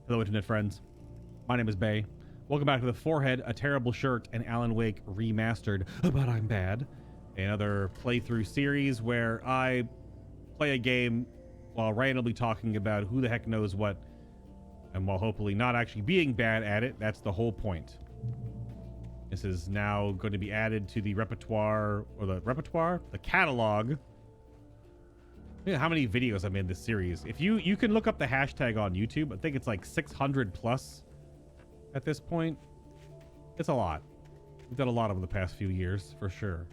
Hello, internet friends. My name is Bay. Welcome back to The Forehead, A Terrible Shirt, and Alan Wake Remastered, but I'm bad. Another playthrough series where I play a game while randomly talking about who the heck knows what, and while hopefully not actually being bad at it. That's the whole point. This is now going to be added to the repertoire, or the catalog. Yeah, how many videos I'm in this series. If you can look up the hashtag on YouTube, I think it's like 600 plus at this point. It's a lot. We've done a lot over the past few years, for sure.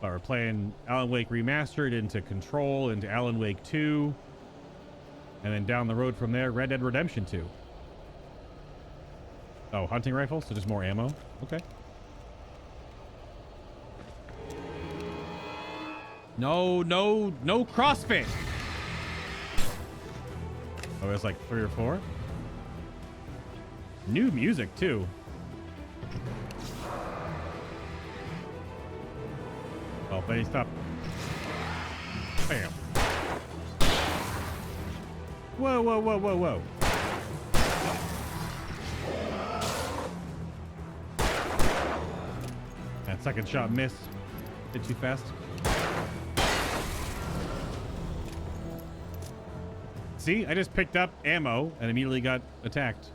But we're playing Alan Wake Remastered into Control, into Alan Wake 2, and then down the road from there, Red Dead Redemption 2. Oh, hunting rifle, so just more ammo. Okay. No CrossFit. Oh, there's like 3 or 4. New music too. Oh, buddy, stop. Bam. Whoa. That second shot missed. Did too fast. See, I just picked up ammo and immediately got attacked.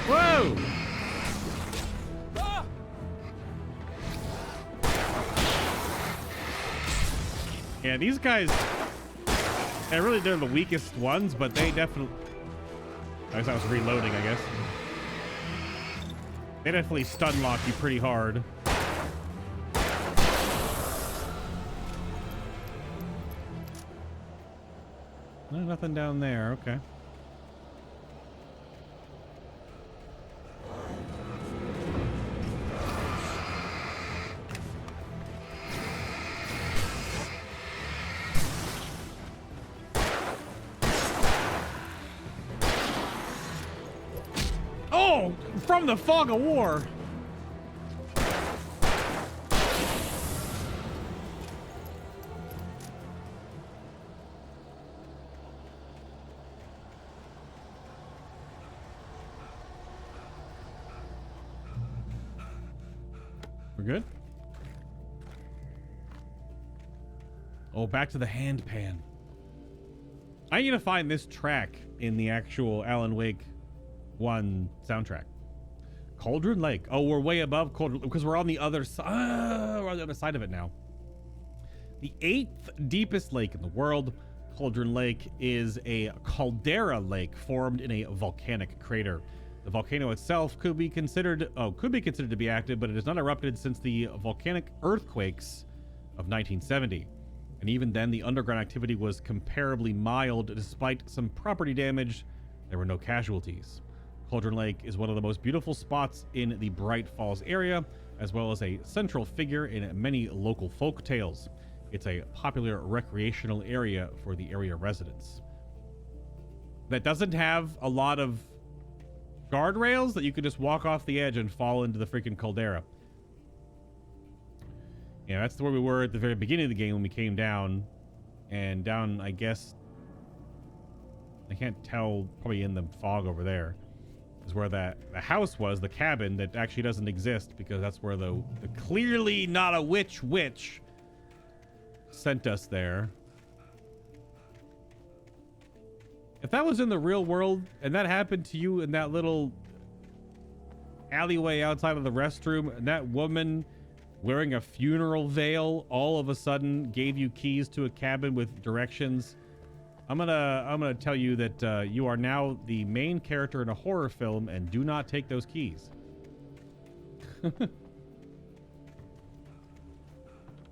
Whoa! Ah! Yeah, these guys, they're the weakest ones, but they definitely... I guess I was reloading, I guess. They definitely stun lock you pretty hard. No, nothing down there. Okay. Oh, from the fog of war. We're good? Oh, back to the hand pan. I need to find this track in the actual Alan Wake 1 soundtrack. Cauldron Lake. Oh, we're way above Cauldron because we're on the other side. We're on the other side of it now. The 8th deepest lake in the world, Cauldron Lake, is a caldera lake formed in a volcanic crater. The volcano itself could be considered to be active, but it has not erupted since the volcanic earthquakes of 1970. And even then, the underground activity was comparably mild. Despite some property damage, there were no casualties. Cauldron Lake is one of the most beautiful spots in the Bright Falls area, as well as a central figure in many local folk tales. It's a popular recreational area for the area residents. That doesn't have a lot of guardrails that you could just walk off the edge and fall into the freaking caldera. Yeah, that's where we were at the very beginning of the game when we came down. And down, I guess, I can't tell, probably in the fog over there, is where the house was, the cabin that actually doesn't exist, because that's where the clearly not a witch sent us there. If that was in the real world and that happened to you in that little alleyway outside of the restroom, and that woman wearing a funeral veil all of a sudden gave you keys to a cabin with directions, I'm gonna tell you that you are now the main character in a horror film, and do not take those keys.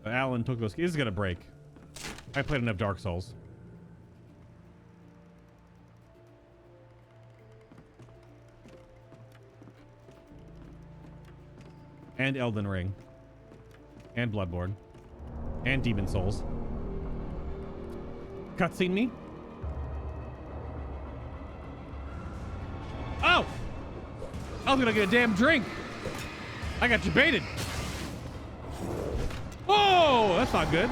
Alan took those keys. This is gonna break. I played enough Dark Souls. And Elden Ring. And Bloodborne. And Demon Souls. Cutscene me? Oh! I was gonna get a damn drink. I got you baited. Oh, that's not good.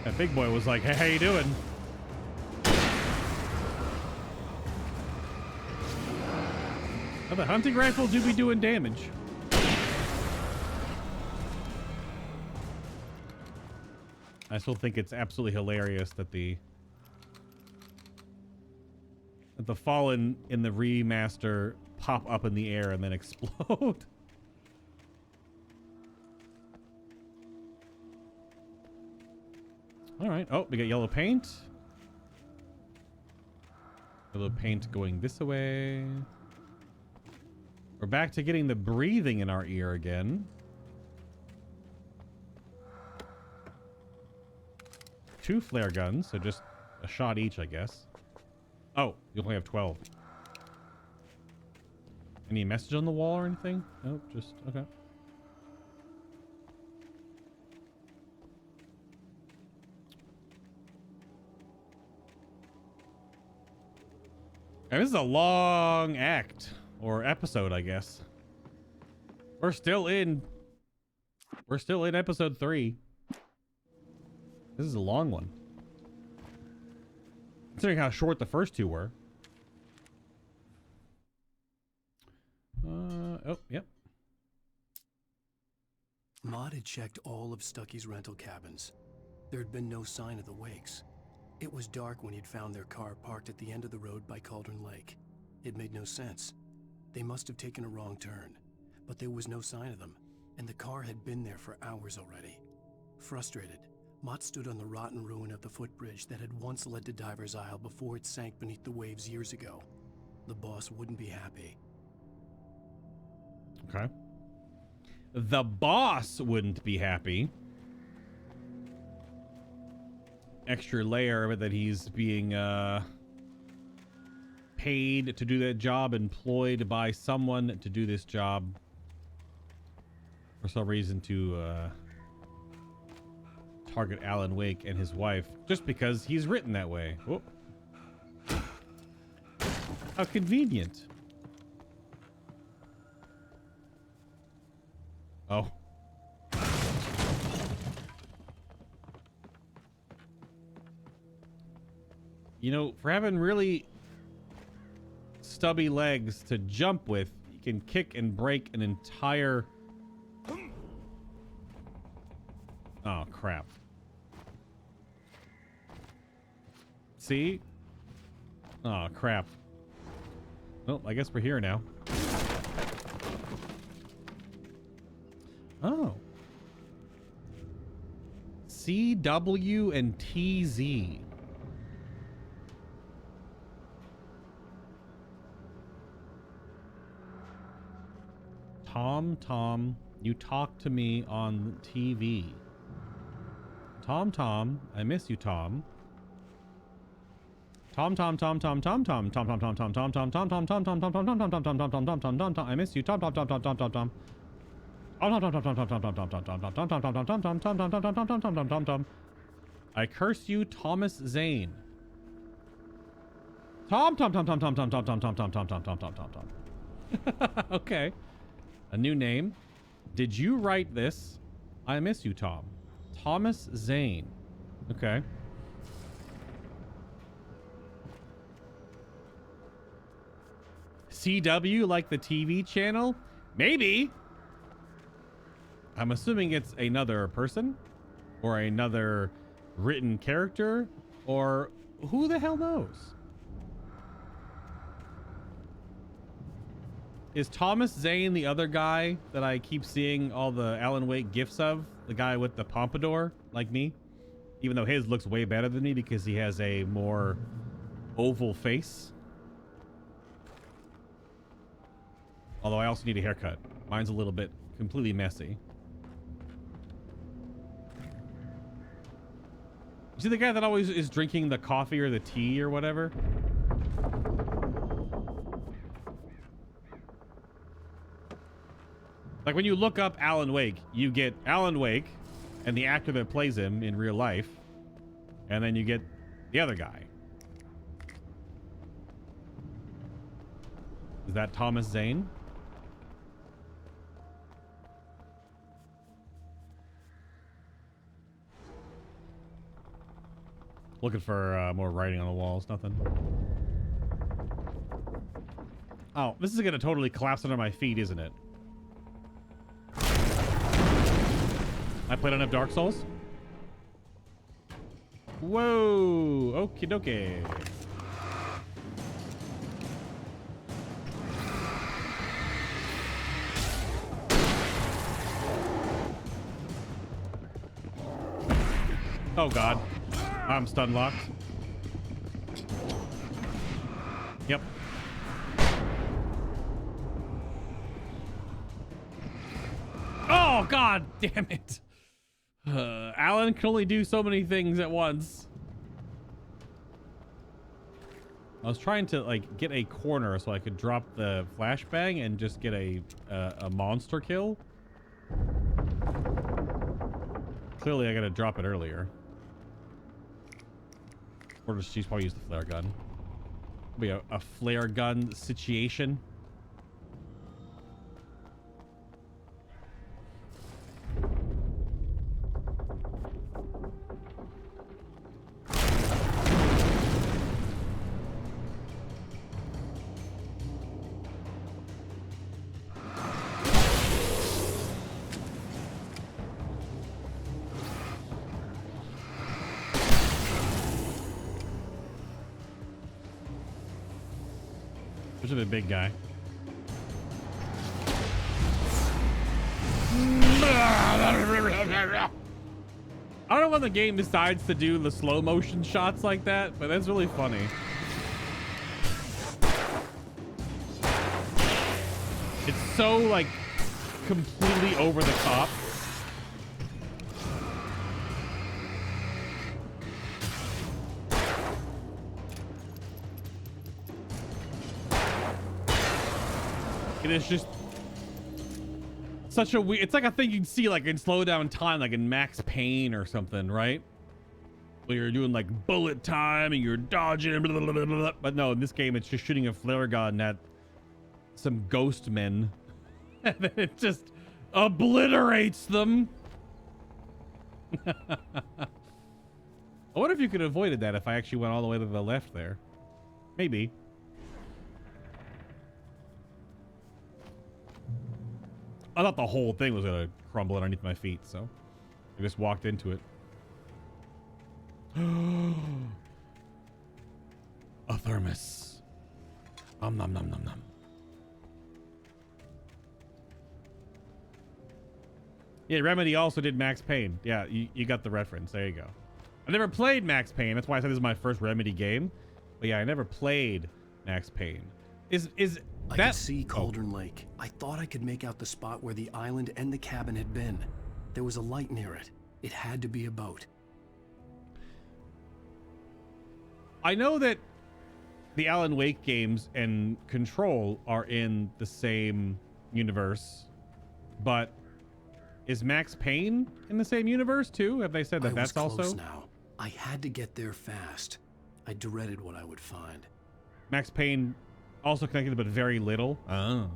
That big boy was like, hey, how you doing? Now the hunting rifle do be doing damage. I still think it's absolutely hilarious that the fallen in the remaster pop up in the air and then explode. All right. Oh, we got yellow paint. Yellow paint going this way. We're back to getting the breathing in our ear again. 2 flare guns, so just a shot each, I guess. Oh, you only have 12. Any message on the wall or anything? Nope, just okay. And this is a long act or episode, I guess. We're still in episode 3. This is a long one. Considering how short the first 2 were. Oh, yep. Maud had checked all of Stucky's rental cabins. There had been no sign of the Wakes. It was dark when he'd found their car parked at the end of the road by Cauldron Lake. It made no sense. They must have taken a wrong turn, but there was no sign of them, and the car had been there for hours already. Frustrated, Mott stood on the rotten ruin of the footbridge that had once led to Diver's Isle before it sank beneath the waves years ago. The boss wouldn't be happy. Okay. The boss wouldn't be happy. Extra layer of it that he's being paid to do that job, employed by someone to do this job for some reason to target Alan Wake and his wife just because he's written that way. Whoop. How convenient. Oh. You know, for having really stubby legs to jump with, you can kick and break an entire... Oh, crap. See? Oh, crap. Well, I guess we're here now. Oh. CW and TZ. Tom, you talk to me on TV. Tom, I miss you, Tom. I miss you, Tom. I curse you, Thomas Zane. Tom. Okay. A new name. Did you write this? I miss you, Tom. Thomas Zane. Okay. CW, like the TV channel? Maybe. I'm assuming it's another person or another written character, or who the hell knows? Is Thomas Zane the other guy that I keep seeing all the Alan Wake gifs of? The guy with the pompadour, like me? Even though his looks way better than me because he has a more oval face. Although I also need a haircut. Mine's a little bit completely messy. You see the guy that always is drinking the coffee or the tea or whatever? Like when you look up Alan Wake, you get Alan Wake and the actor that plays him in real life, and then you get the other guy. Is that Thomas Zane? Looking for more writing on the walls. Nothing. Oh, this is gonna totally collapse under my feet, isn't it? I played enough Dark Souls. Whoa! Okie dokie. Oh god. I'm stun locked. Yep. Oh god damn it. Alan can only do so many things at once. I was trying to like get a corner so I could drop the flashbang and just get a monster kill. Clearly I gotta drop it earlier. Or just she's probably used the flare gun. It'll be a flare gun situation. Especially the big guy. I don't know when the game decides to do the slow motion shots like that, but that's really funny. It's so like completely over the top. It is just such a weird, it's like a thing you'd see like in slow down time, like in Max Payne or something, right? Where you're doing like bullet time and you're dodging, blah, blah, blah, blah. But no, in this game, it's just shooting a flare gun at some ghost men. And then it just obliterates them. I wonder if you could have avoided that if I actually went all the way to the left there. Maybe. I thought the whole thing was gonna crumble underneath my feet, so I just walked into it. A thermos. Nom nom nom nom nom. Yeah, Remedy also did Max Payne. Yeah, you got the reference. There you go. I never played Max Payne. That's why I said this is my first Remedy game. But yeah, I never played Max Payne. I could see Cauldron Lake. I thought I could make out the spot where the island and the cabin had been. There was a light near it. It had to be a boat. I know that the Alan Wake games and Control are in the same universe, but is Max Payne in the same universe too? Have they said that that's also? Close now. I had to get there fast. I dreaded what I would find. Max Payne also connected, but very little. Oh.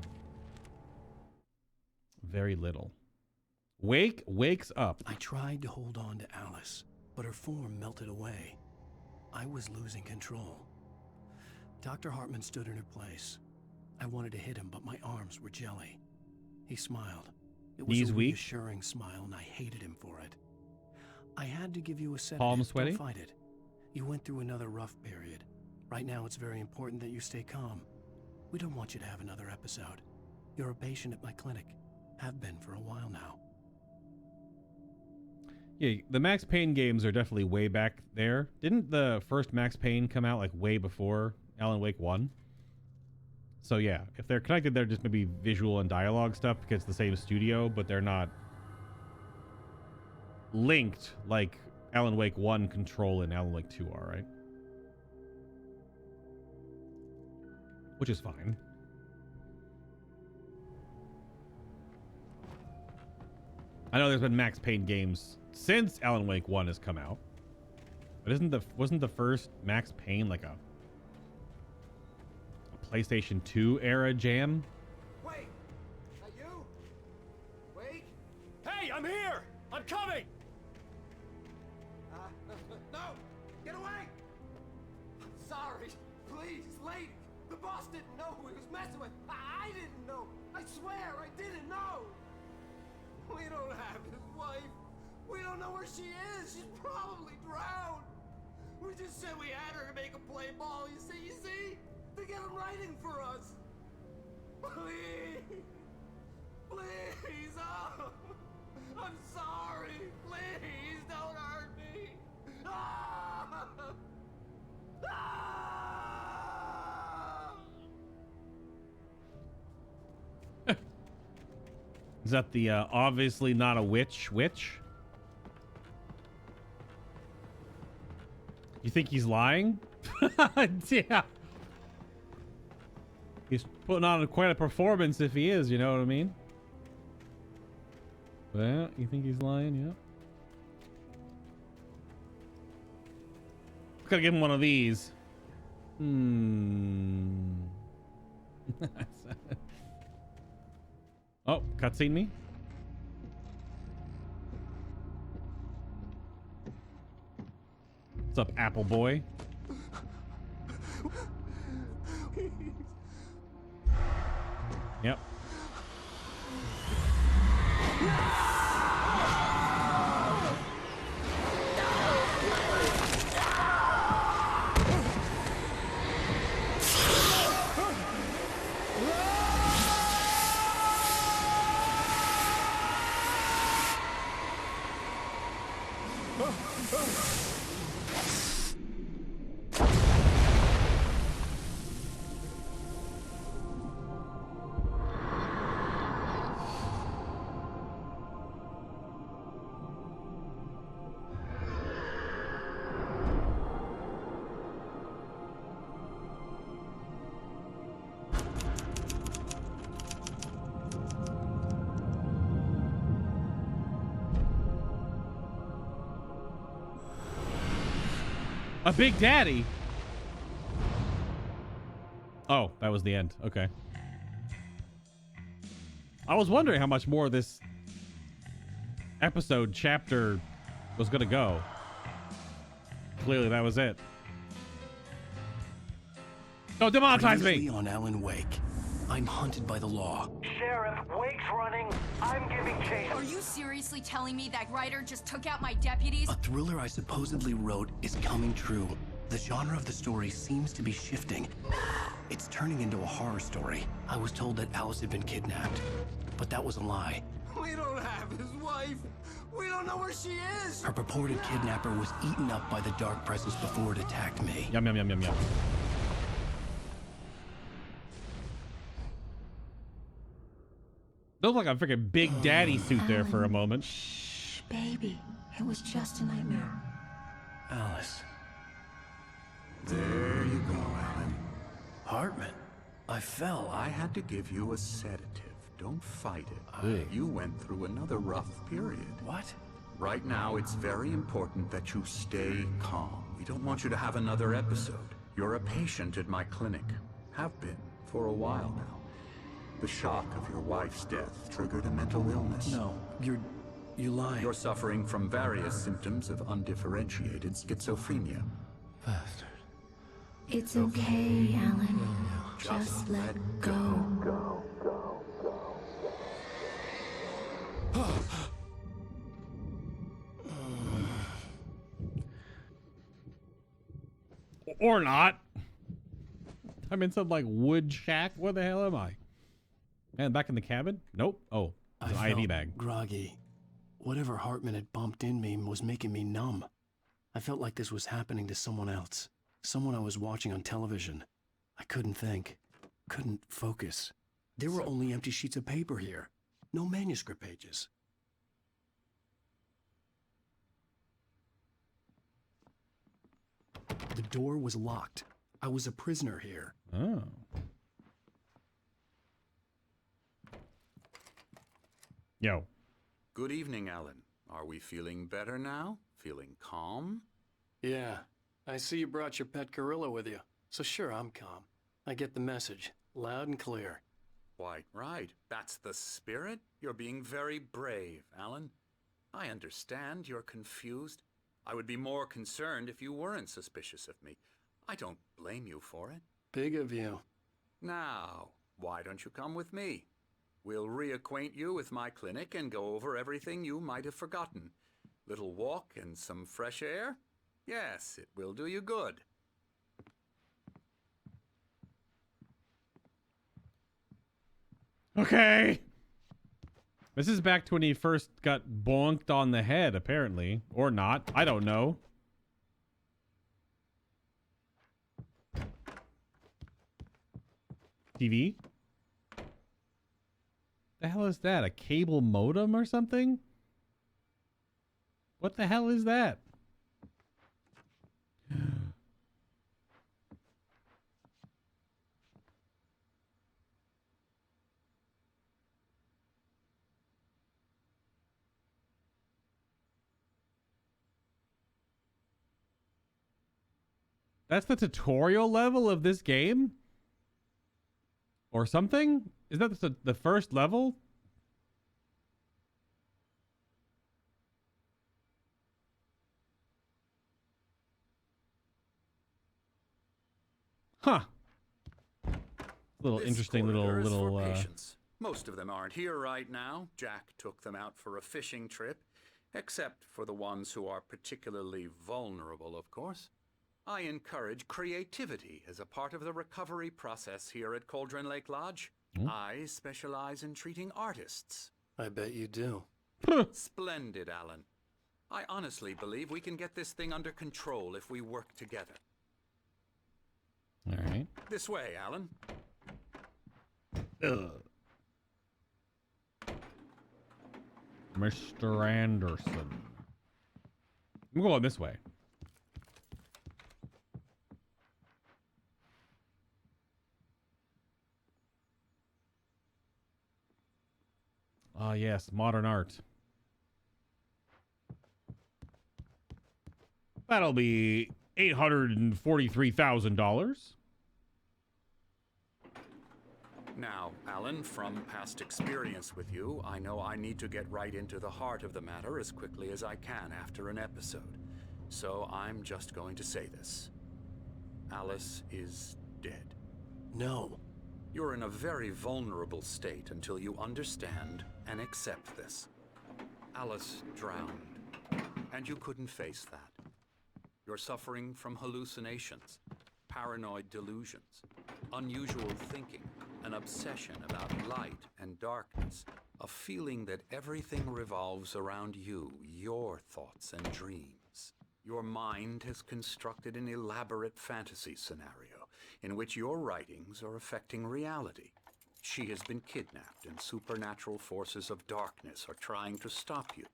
Very little. Wake wakes up. I tried to hold on to Alice, but her form melted away. I was losing control. Dr. Hartman stood in her place. I wanted to hit him, but my arms were jelly. He smiled. It was a reassuring smile, and I hated him for it. I had to give you a sedative. Palm sweaty? Don't fight it. You went through another rough period. Right now, it's very important that you stay calm. We don't want you to have another episode. You're a patient at my clinic. Have been for a while now. Yeah, the Max Payne games are definitely way back there. Didn't the first Max Payne come out like way before Alan Wake 1? So yeah, if they're connected, they're just maybe visual and dialogue stuff because it's the same studio, but they're not linked like Alan Wake 1 Control and Alan Wake 2 are, right? which is fine. I know there's been Max Payne games since Alan Wake 1 has come out, but wasn't the first Max Payne like a PlayStation 2 era jam? Wait, that you? Wait. Hey, I'm here. I'm coming. No, get away. I'm sorry. Please, lady. The boss didn't know who he was messing with. I didn't know. I swear, I didn't know. We don't have his wife. We don't know where she is. She's probably drowned. We just said we had her to make a play ball. You see? To get him writing for us. Please. Please. Oh. I'm sorry. Please don't hurt me. Ah! Ah! Is that the obviously not a witch? You think he's lying? Yeah. He's putting on quite a performance if he is, you know what I mean? Well, you think he's lying? Yeah. Gotta give him one of these. Oh, cutscene me? What's up, Apple Boy? Yep. A Big Daddy? Oh, that was the end. Okay. I was wondering how much more of this episode chapter was gonna go. Clearly that was it. Don't demonetize me! Previously on Alan Wake, I'm hunted by the law. Sheriff, Wake's running. I'm giving chase. Are you seriously telling me that writer just took out my deputies? A thriller I supposedly wrote is coming true. The genre of the story seems to be shifting. It's turning into a horror story. I was told that Alice had been kidnapped, but that was a lie. We don't have his wife. We don't know where she is. Her purported kidnapper was eaten up by the dark presence before it attacked me. Yum, yum, yum, yum, yum. Looked like a freaking Big Daddy suit there for a moment. Shh, baby. It was just a nightmare. Alice. There you go, Alan. Hartman. I fell. I had to give you a sedative. Don't fight it. You went through another rough period. What? Right now, it's very important that you stay calm. We don't want you to have another episode. You're a patient at my clinic. Have been for a while now. The shock of your wife's death triggered a mental illness. No, you lied. You're suffering from various symptoms of undifferentiated schizophrenia. Bastard. It's okay, Alan. Just let go. Or not. I'm in some like wood shack. Where the hell am I? Man, back in the cabin? Nope. Oh, it's an IV bag. Groggy. Whatever Hartman had bumped in me was making me numb. I felt like this was happening to someone else. Someone I was watching on television. I couldn't think. Couldn't focus. There were only empty sheets of paper here. No manuscript pages. The door was locked. I was a prisoner here. Oh. Yo. Good evening, Alan. Are we feeling better now? Feeling calm? Yeah, I see you brought your pet gorilla with you. So sure, I'm calm. I get the message, loud and clear. Quite right. That's the spirit. You're being very brave, Alan. I understand you're confused. I would be more concerned if you weren't suspicious of me. I don't blame you for it. Big of you. Now, why don't you come with me? We'll reacquaint you with my clinic and go over everything you might have forgotten. Little walk and some fresh air? Yes, it will do you good. Okay. This is back to when he first got bonked on the head, apparently. Or not. I don't know. TV? The hell is that? A cable modem or something? What the hell is that? That's the tutorial level of this game? Or something? Is that the first level? Huh. Little This interesting corridor is little for patients. Most of them aren't here right now. Jack took them out for a fishing trip, except for the ones who are particularly vulnerable, of course. I encourage creativity as a part of the recovery process here at Cauldron Lake Lodge. I specialize in treating artists. I bet you do. Splendid, Alan. I honestly believe we can get this thing under control if we work together. All right. This way, Alan. Mr. Anderson. I'm going this way. Ah, yes, modern art. That'll be $843,000. Now, Alan, from past experience with you, I know I need to get right into the heart of the matter as quickly as I can after an episode. So I'm just going to say this. Alice is dead. No. You're in a very vulnerable state until you understand and accept this. Alice drowned, and you couldn't face that. You're suffering from hallucinations, paranoid delusions, unusual thinking, an obsession about light and darkness, a feeling that everything revolves around you, your thoughts and dreams. Your mind has constructed an elaborate fantasy scenario in which your writings are affecting reality. She has been kidnapped, and supernatural forces of darkness are trying to stop you.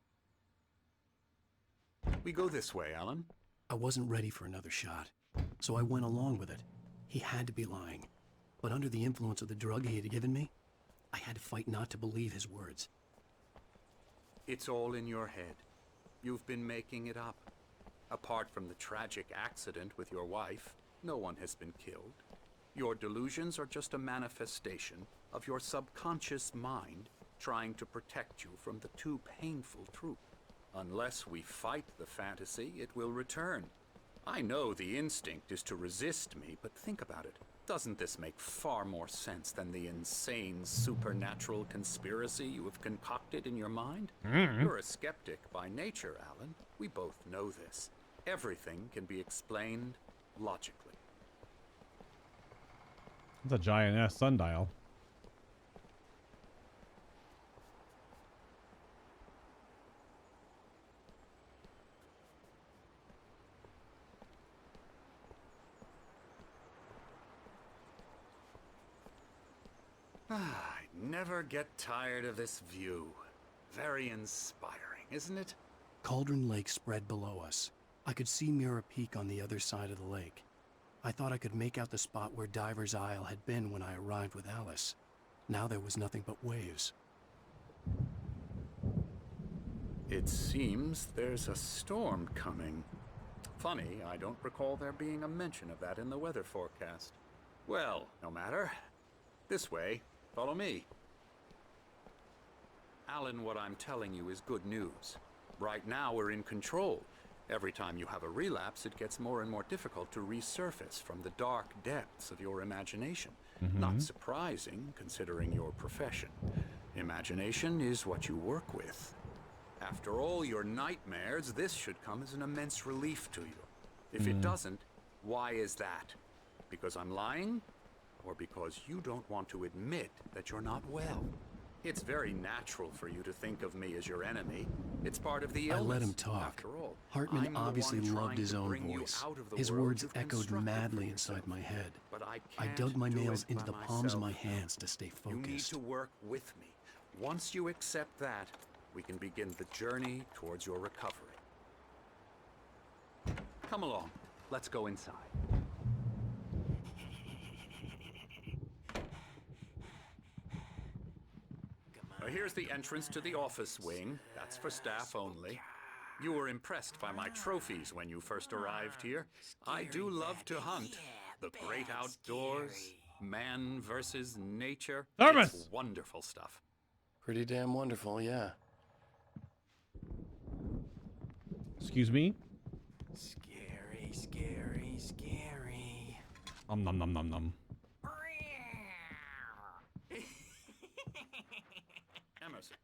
We go this way, Alan. I wasn't ready for another shot, so I went along with it. He had to be lying. But under the influence of the drug he had given me, I had to fight not to believe his words. It's all in your head. You've been making it up. Apart from the tragic accident with your wife, no one has been killed. Your delusions are just a manifestation of your subconscious mind trying to protect you from the too painful truth. Unless we fight the fantasy, it will return. I know the instinct is to resist me, but think about it. Doesn't this make far more sense than the insane supernatural conspiracy you have concocted in your mind? You're a skeptic by nature, Alan. We both know this. Everything can be explained logically. It's a giant-ass sundial. I never get tired of this view. Very inspiring, isn't it? Cauldron Lake spread below us. I could see Mirror Peak on the other side of the lake. I thought I could make out the spot where Diver's Isle had been when I arrived with Alice. Now there was nothing but waves. It seems there's a storm coming. Funny, I don't recall there being a mention of that in the weather forecast. Well, no matter. This way. Follow me. Alan, what I'm telling you is good news. Right now, we're in control. Every time you have a relapse, it gets more and more difficult to resurface from the dark depths of your imagination. Not surprising, considering your profession. Imagination is what you work with. After all your nightmares, this should come as an immense relief to you. If it doesn't, why is that? Because I'm lying? Or because you don't want to admit that you're not well? It's very natural for you to think of me as your enemy. It's part of the illness. I let him talk. After all, Hartman I'm the obviously one loved trying his to own bring you voice. out of the His world words you've echoed constructed madly for inside yourself. my head. But I I can't dug my do nails it into by the palms of my myself. hands to stay You need focused. to work with me. Once you accept that, we can begin the journey towards your recovery. Come along. Let's go inside. Here's the entrance to the office wing. That's for staff only. You were impressed by my trophies when you first arrived here. I do love to hunt. The great outdoors, man versus nature. Thermos! It's wonderful stuff. Pretty damn wonderful, yeah. Excuse me? Scary, scary, scary. Nom nom nom nom nom. Emerson.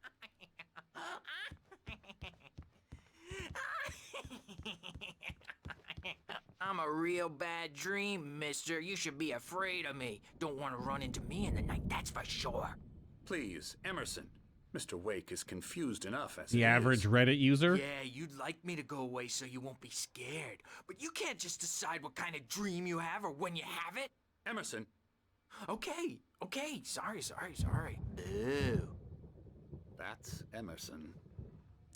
I'm a real bad dream, mister. You should be afraid of me. Don't want to run into me in the night, that's for sure. Please, Emerson. Mr. Wake is confused enough as The it average is. Reddit user? Yeah, you'd like me to go away so you won't be scared. But you can't just decide what kind of dream you have or when you have it. Emerson. Okay, sorry. Ew. That's Emerson.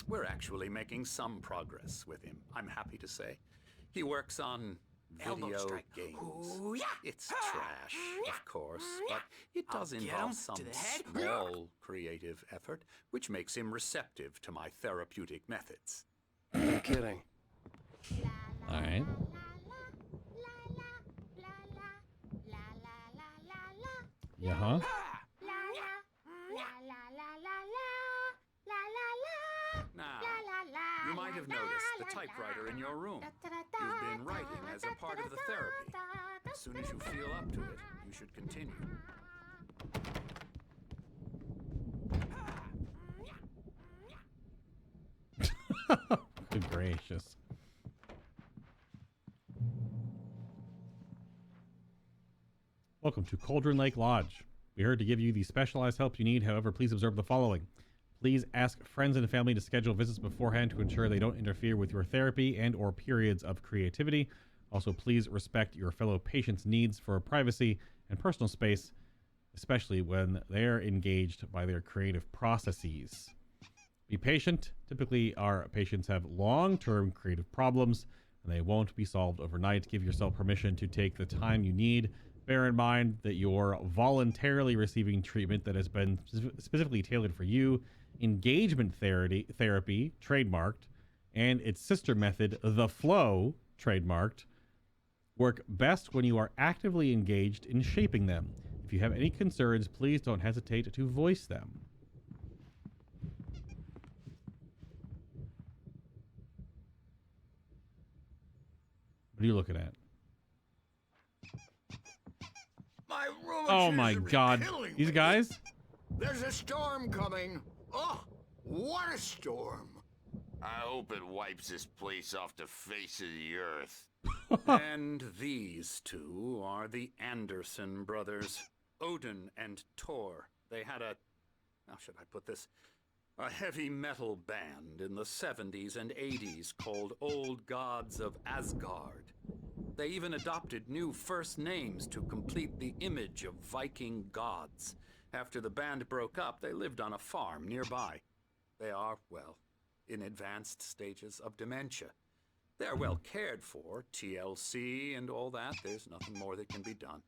We're actually making some progress with him, I'm happy to say. He works on Elbow video strike. games. Ooh, yeah. It's trash, of course, but it does I'll get involve him some to the head. small creative effort, which makes him receptive to my therapeutic methods. No kidding. All right. Yeah, huh? Now, you might have noticed the typewriter in your room. You've been writing as a part of the therapy. As soon as you feel up to it, you should continue. Good gracious. Welcome to Cauldron Lake Lodge. We're here to give you the specialized help you need. However, please observe the following. Please ask friends and family to schedule visits beforehand to ensure they don't interfere with your therapy and or periods of creativity. Also, please respect your fellow patients' needs for privacy and personal space, especially when they're engaged by their creative processes. Be patient. Typically, our patients have long-term creative problems, and they won't be solved overnight. Give yourself permission to take the time you need. Bear in mind that you're voluntarily receiving treatment that has been specifically tailored for you. Engagement therapy, trademarked, and its sister method, the flow, trademarked, work best when you are actively engaged in shaping them. If you have any concerns, please don't hesitate to voice them. What are you looking at? My Oh my god. These guys? There's a storm coming. Oh, what a storm. I hope it wipes this place off the face of the earth. And these two are the Anderson brothers, Odin and Tor. They had how should I put this? A heavy metal band in the 70s and 80s called Old Gods of Asgard. They even adopted new first names to complete the image of Viking gods. After the band broke up, they lived on a farm nearby. They are, well, in advanced stages of dementia. They're well cared for, TLC and all that. There's nothing more that can be done.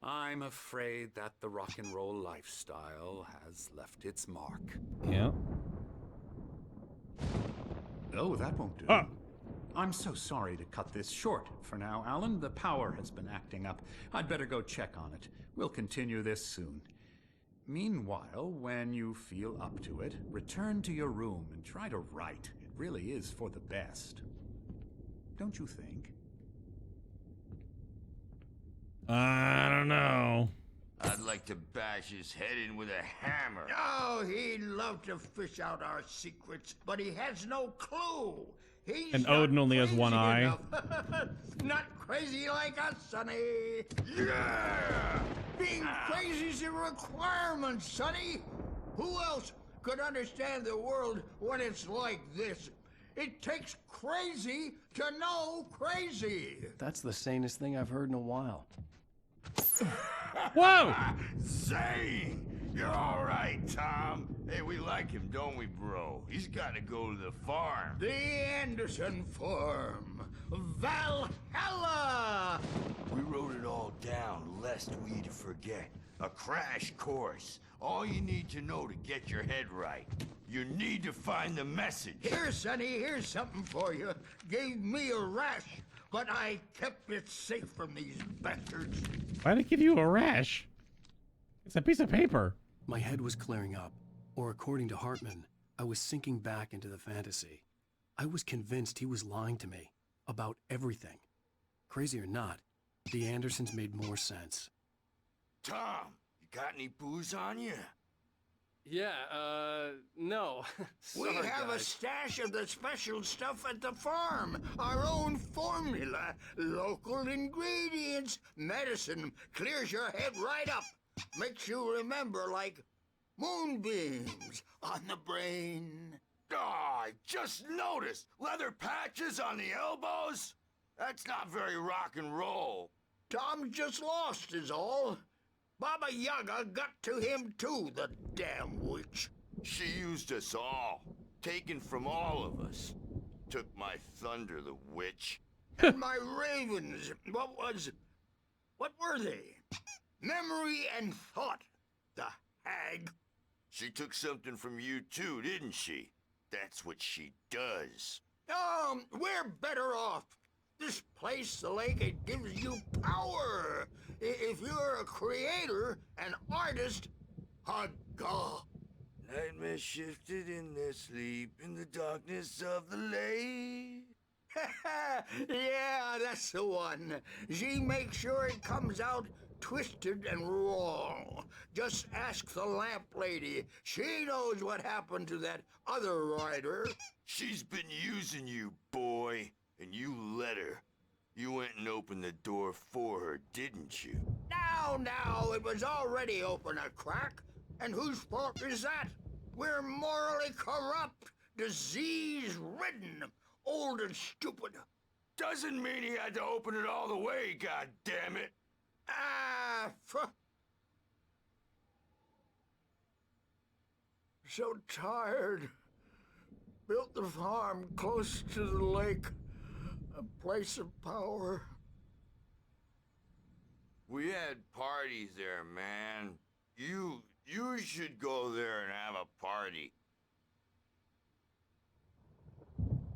I'm afraid that the rock and roll lifestyle has left its mark. Yeah. Oh, that won't do. Ah. I'm so sorry to cut this short for now, Alan. The power has been acting up. I'd better go check on it. We'll continue this soon. Meanwhile, when you feel up to it, return to your room and try to write. It really is for the best. Don't you think? I don't know. I'd like to bash his head in with a hammer. Oh, he'd love to fish out our secrets, but he has no clue. He's And not Odin only has one crazy eye. enough. Not crazy like us, Sonny. Yeah! Being crazy's a requirement, Sonny. Who else could understand the world when it's like this? It takes crazy to know crazy. That's the sanest thing I've heard in a while. Whoa! Zane! You're all right, Tom. Hey, we like him, don't we, bro? He's got to go to the farm. The Anderson farm. Valhalla! We wrote it all down, lest we forget. A crash course. All you need to know to get your head right. You need to find the message. Here, Sonny, here's something for you. Gave me a rash, but I kept it safe from these bastards. Why'd it give you a rash? It's a piece of paper. My head was clearing up, or according to Hartman, I was sinking back into the fantasy. I was convinced he was lying to me about everything. Crazy or not, the Andersons made more sense. Tom, you got any booze on you? Yeah, no. We Sorry, have a guys. stash of the special stuff at the farm. Our own formula. Local ingredients. Medicine clears your head right up. Makes you remember like moonbeams on the brain. Oh, I just noticed. Leather patches on the elbows? That's not very rock and roll. Tom just lost is all. Baba Yaga got to him too, the damn witch. She used us all. Taken from all of us. Took my thunder, the witch. And my ravens, what were they? Memory and thought, the hag. She took something from you too, didn't she? That's what she does. We're better off. This place, the lake, it gives you power. If you're a creator, an artist, a god. Nightmare shifted in their sleep in the darkness of the lake. Yeah, that's the one. She makes sure it comes out twisted and wrong. Just ask the lamp lady. She knows what happened to that other rider. She's been using you, boy, and you let her. You went and opened the door for her, didn't you? Now, it was already open a crack. And whose fault is that? We're morally corrupt, disease-ridden, old and stupid. Doesn't mean he had to open it all the way, goddammit. So tired. Built the farm close to the lake. A place of power. We had parties there, man. You should go there and have a party.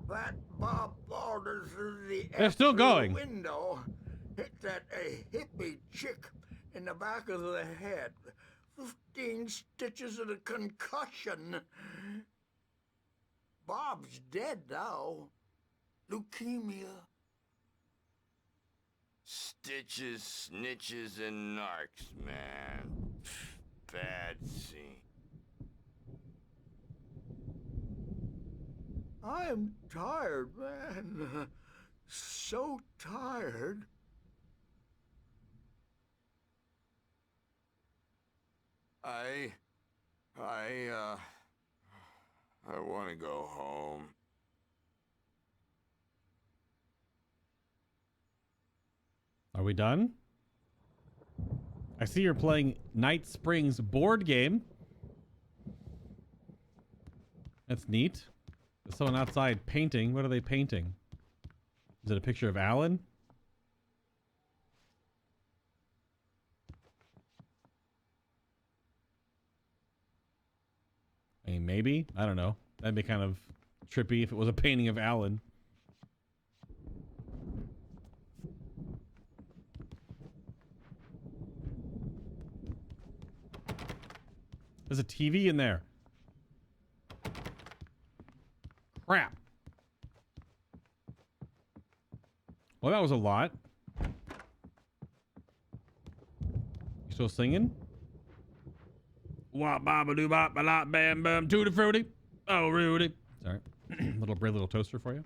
That Bob Balders through the They're still going. window hit that hippie chick in the back of the head. 15 stitches and a concussion. Bob's dead now. Leukemia. Stitches, snitches, and narcs, man. Bad scene. I'm tired, man. So tired. I want to go home. Are we done? I see you're playing Night Springs board game. That's neat. There's someone outside painting. What are they painting? Is it a picture of Alan? I mean, maybe. I don't know. That'd be kind of trippy if it was a painting of Alan. There's a TV in there. Crap. Well, that was a lot. You still singing? Wop baba doo bop ba la bam bam tutti fruity. Oh, Rudy. Sorry. little toaster for you.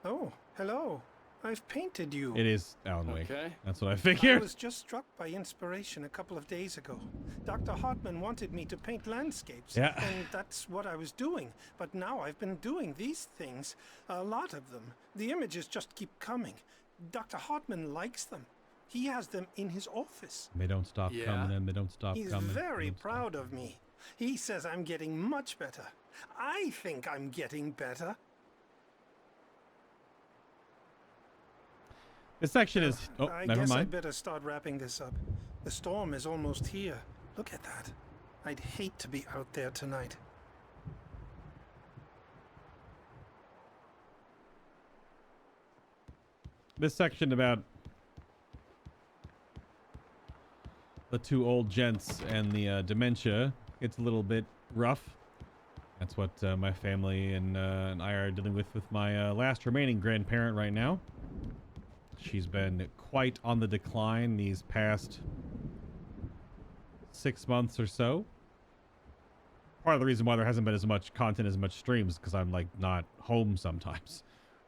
Oh, hello. I've painted you. It is Alan Wake. Okay. That's what I I figured. was just struck by inspiration a couple of days ago. Dr. Hartman wanted me to paint landscapes, Yeah. and that's what I was doing. But now I've been doing these things, a lot of them. The images just keep coming. Dr. Hartman likes them. He has them in his office. They don't stop Yeah. coming and they don't stop He's coming. very proud of me. He says I'm getting much better. I think I'm getting better. This section is... Oh, I never guess mind. I'd better start wrapping this up. The storm is almost here. Look at that. I'd hate to be out there tonight. This section about the two old gents and the dementia, it's a little bit rough. That's what my family and I are dealing with my last remaining grandparent right now. She's been quite on the decline these past 6 months or so. Part of the reason why there hasn't been as much content, as much streams, because I'm like not home sometimes.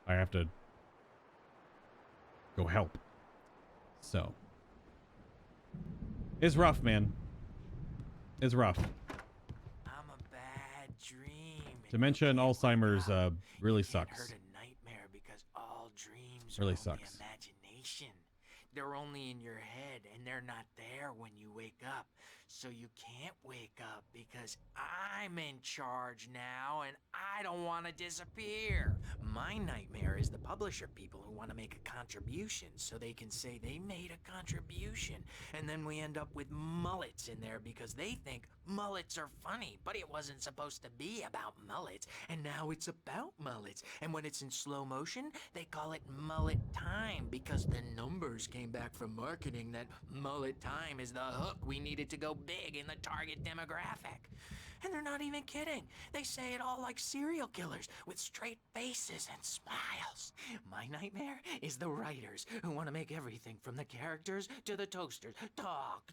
I have to go help. So it's rough, man. It's rough. I'm a bad dream. Dementia and Alzheimer's really sucks. Heard a nightmare because all dreams Really are sucks. only imagination. They're only in your head and they're not there when you wake up. So you can't wake up because I'm in charge now and I don't want to disappear. My nightmare is the publisher people who want to make a contribution so they can say they made a contribution. And then we end up with mullets in there because they think mullets are funny, but it wasn't supposed to be about mullets. And now it's about mullets. And when it's in slow motion, they call it mullet time because the numbers came back from marketing that mullet time is the hook we needed to go big in the target demographic. And they're not even kidding. They say it all like serial killers with straight faces and smiles. My nightmare is the writers who want to make everything from the characters to the toasters talk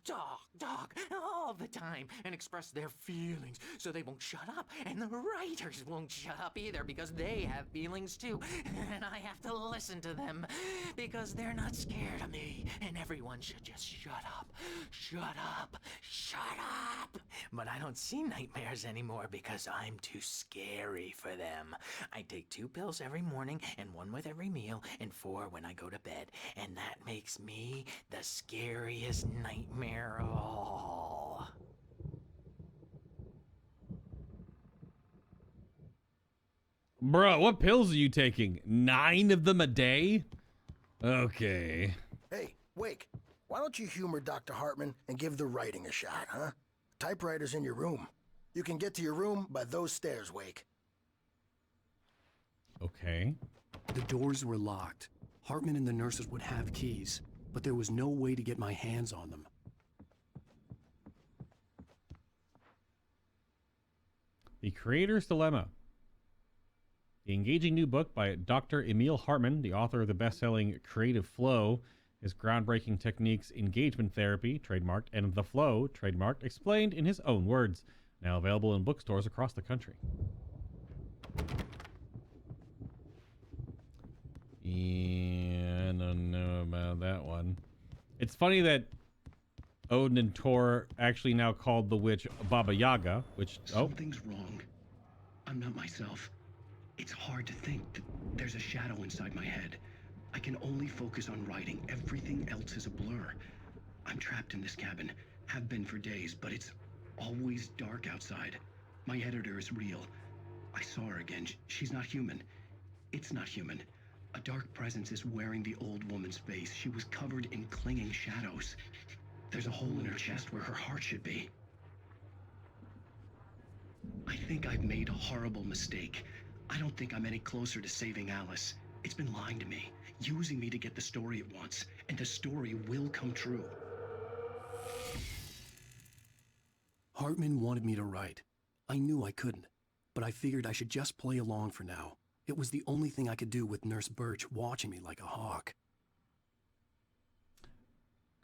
all the time and express their feelings so they won't shut up. And the writers won't shut up either because they have feelings too. And I have to listen to them because they're not scared of me. And everyone should just shut up. Shut up. Shut up. But I don't see nightmares anymore because I'm too scary for them. I take 2 pills every morning and 1 with every meal and 4 when I go to bed. And that makes me the scariest nightmare of all. Bro, what pills are you taking? 9 of them a day? Okay. Hey, Wake, why don't you humor Dr. Hartman and give the writing a shot, huh? Typewriter's in your room. You can get to your room by those stairs, Wake. Okay. The doors were locked. Hartman and the nurses would have keys, but there was no way to get my hands on them. The Creator's Dilemma. The engaging new book by Dr. Emil Hartman, the author of the best-selling Creative Flow, his groundbreaking techniques, engagement therapy, trademarked, and the flow, trademarked, explained in his own words. Now available in bookstores across the country. Yeah, I don't know about that one. It's funny that Odin and Thor actually now called the witch Baba Yaga, which... Something's wrong. I'm not myself. It's hard to think that there's a shadow inside my head. I can only focus on writing. Everything else is a blur. I'm trapped in this cabin. Have been for days, but it's always dark outside. My editor is real. I saw her again. She's not human. It's not human. A dark presence is wearing the old woman's face. She was covered in clinging shadows. There's a hole in her chest where her heart should be. I think I've made a horrible mistake. I don't think I'm any closer to saving Alice. It's been lying to me, using me to get the story it wants, and the story will come true. Hartman wanted me to write. I knew I couldn't, but I figured I should just play along for now. It was the only thing I could do with Nurse Birch watching me like a hawk.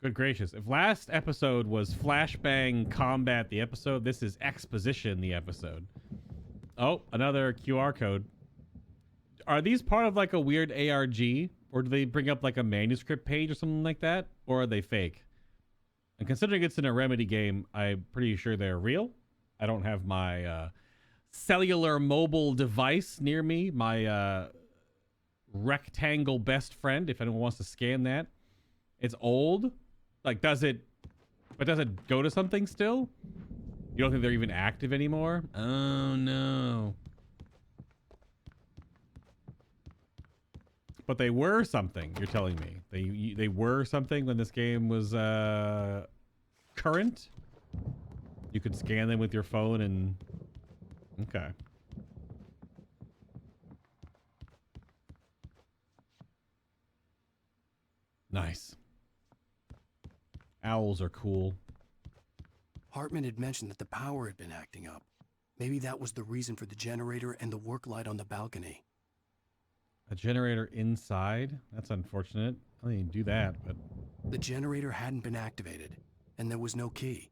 Good gracious. If last episode was flashbang combat the episode, this is exposition the episode. Oh, another QR code. Are these part of like a weird ARG? Or do they bring up like a manuscript page or something like that? Or are they fake? And considering it's in a Remedy game, I'm pretty sure they're real. I don't have my cellular mobile device near me. My rectangle best friend, if anyone wants to scan that. It's old. Like, does it go to something still? You don't think they're even active anymore? Oh, no. But they were something, you're telling me. They were something when this game was current? You could scan them with your phone and... Okay. Nice. Owls are cool. Hartman had mentioned that the power had been acting up. Maybe that was the reason for the generator and the work light on the balcony. A generator inside? That's unfortunate. I didn't even do that, but... The generator hadn't been activated, and there was no key.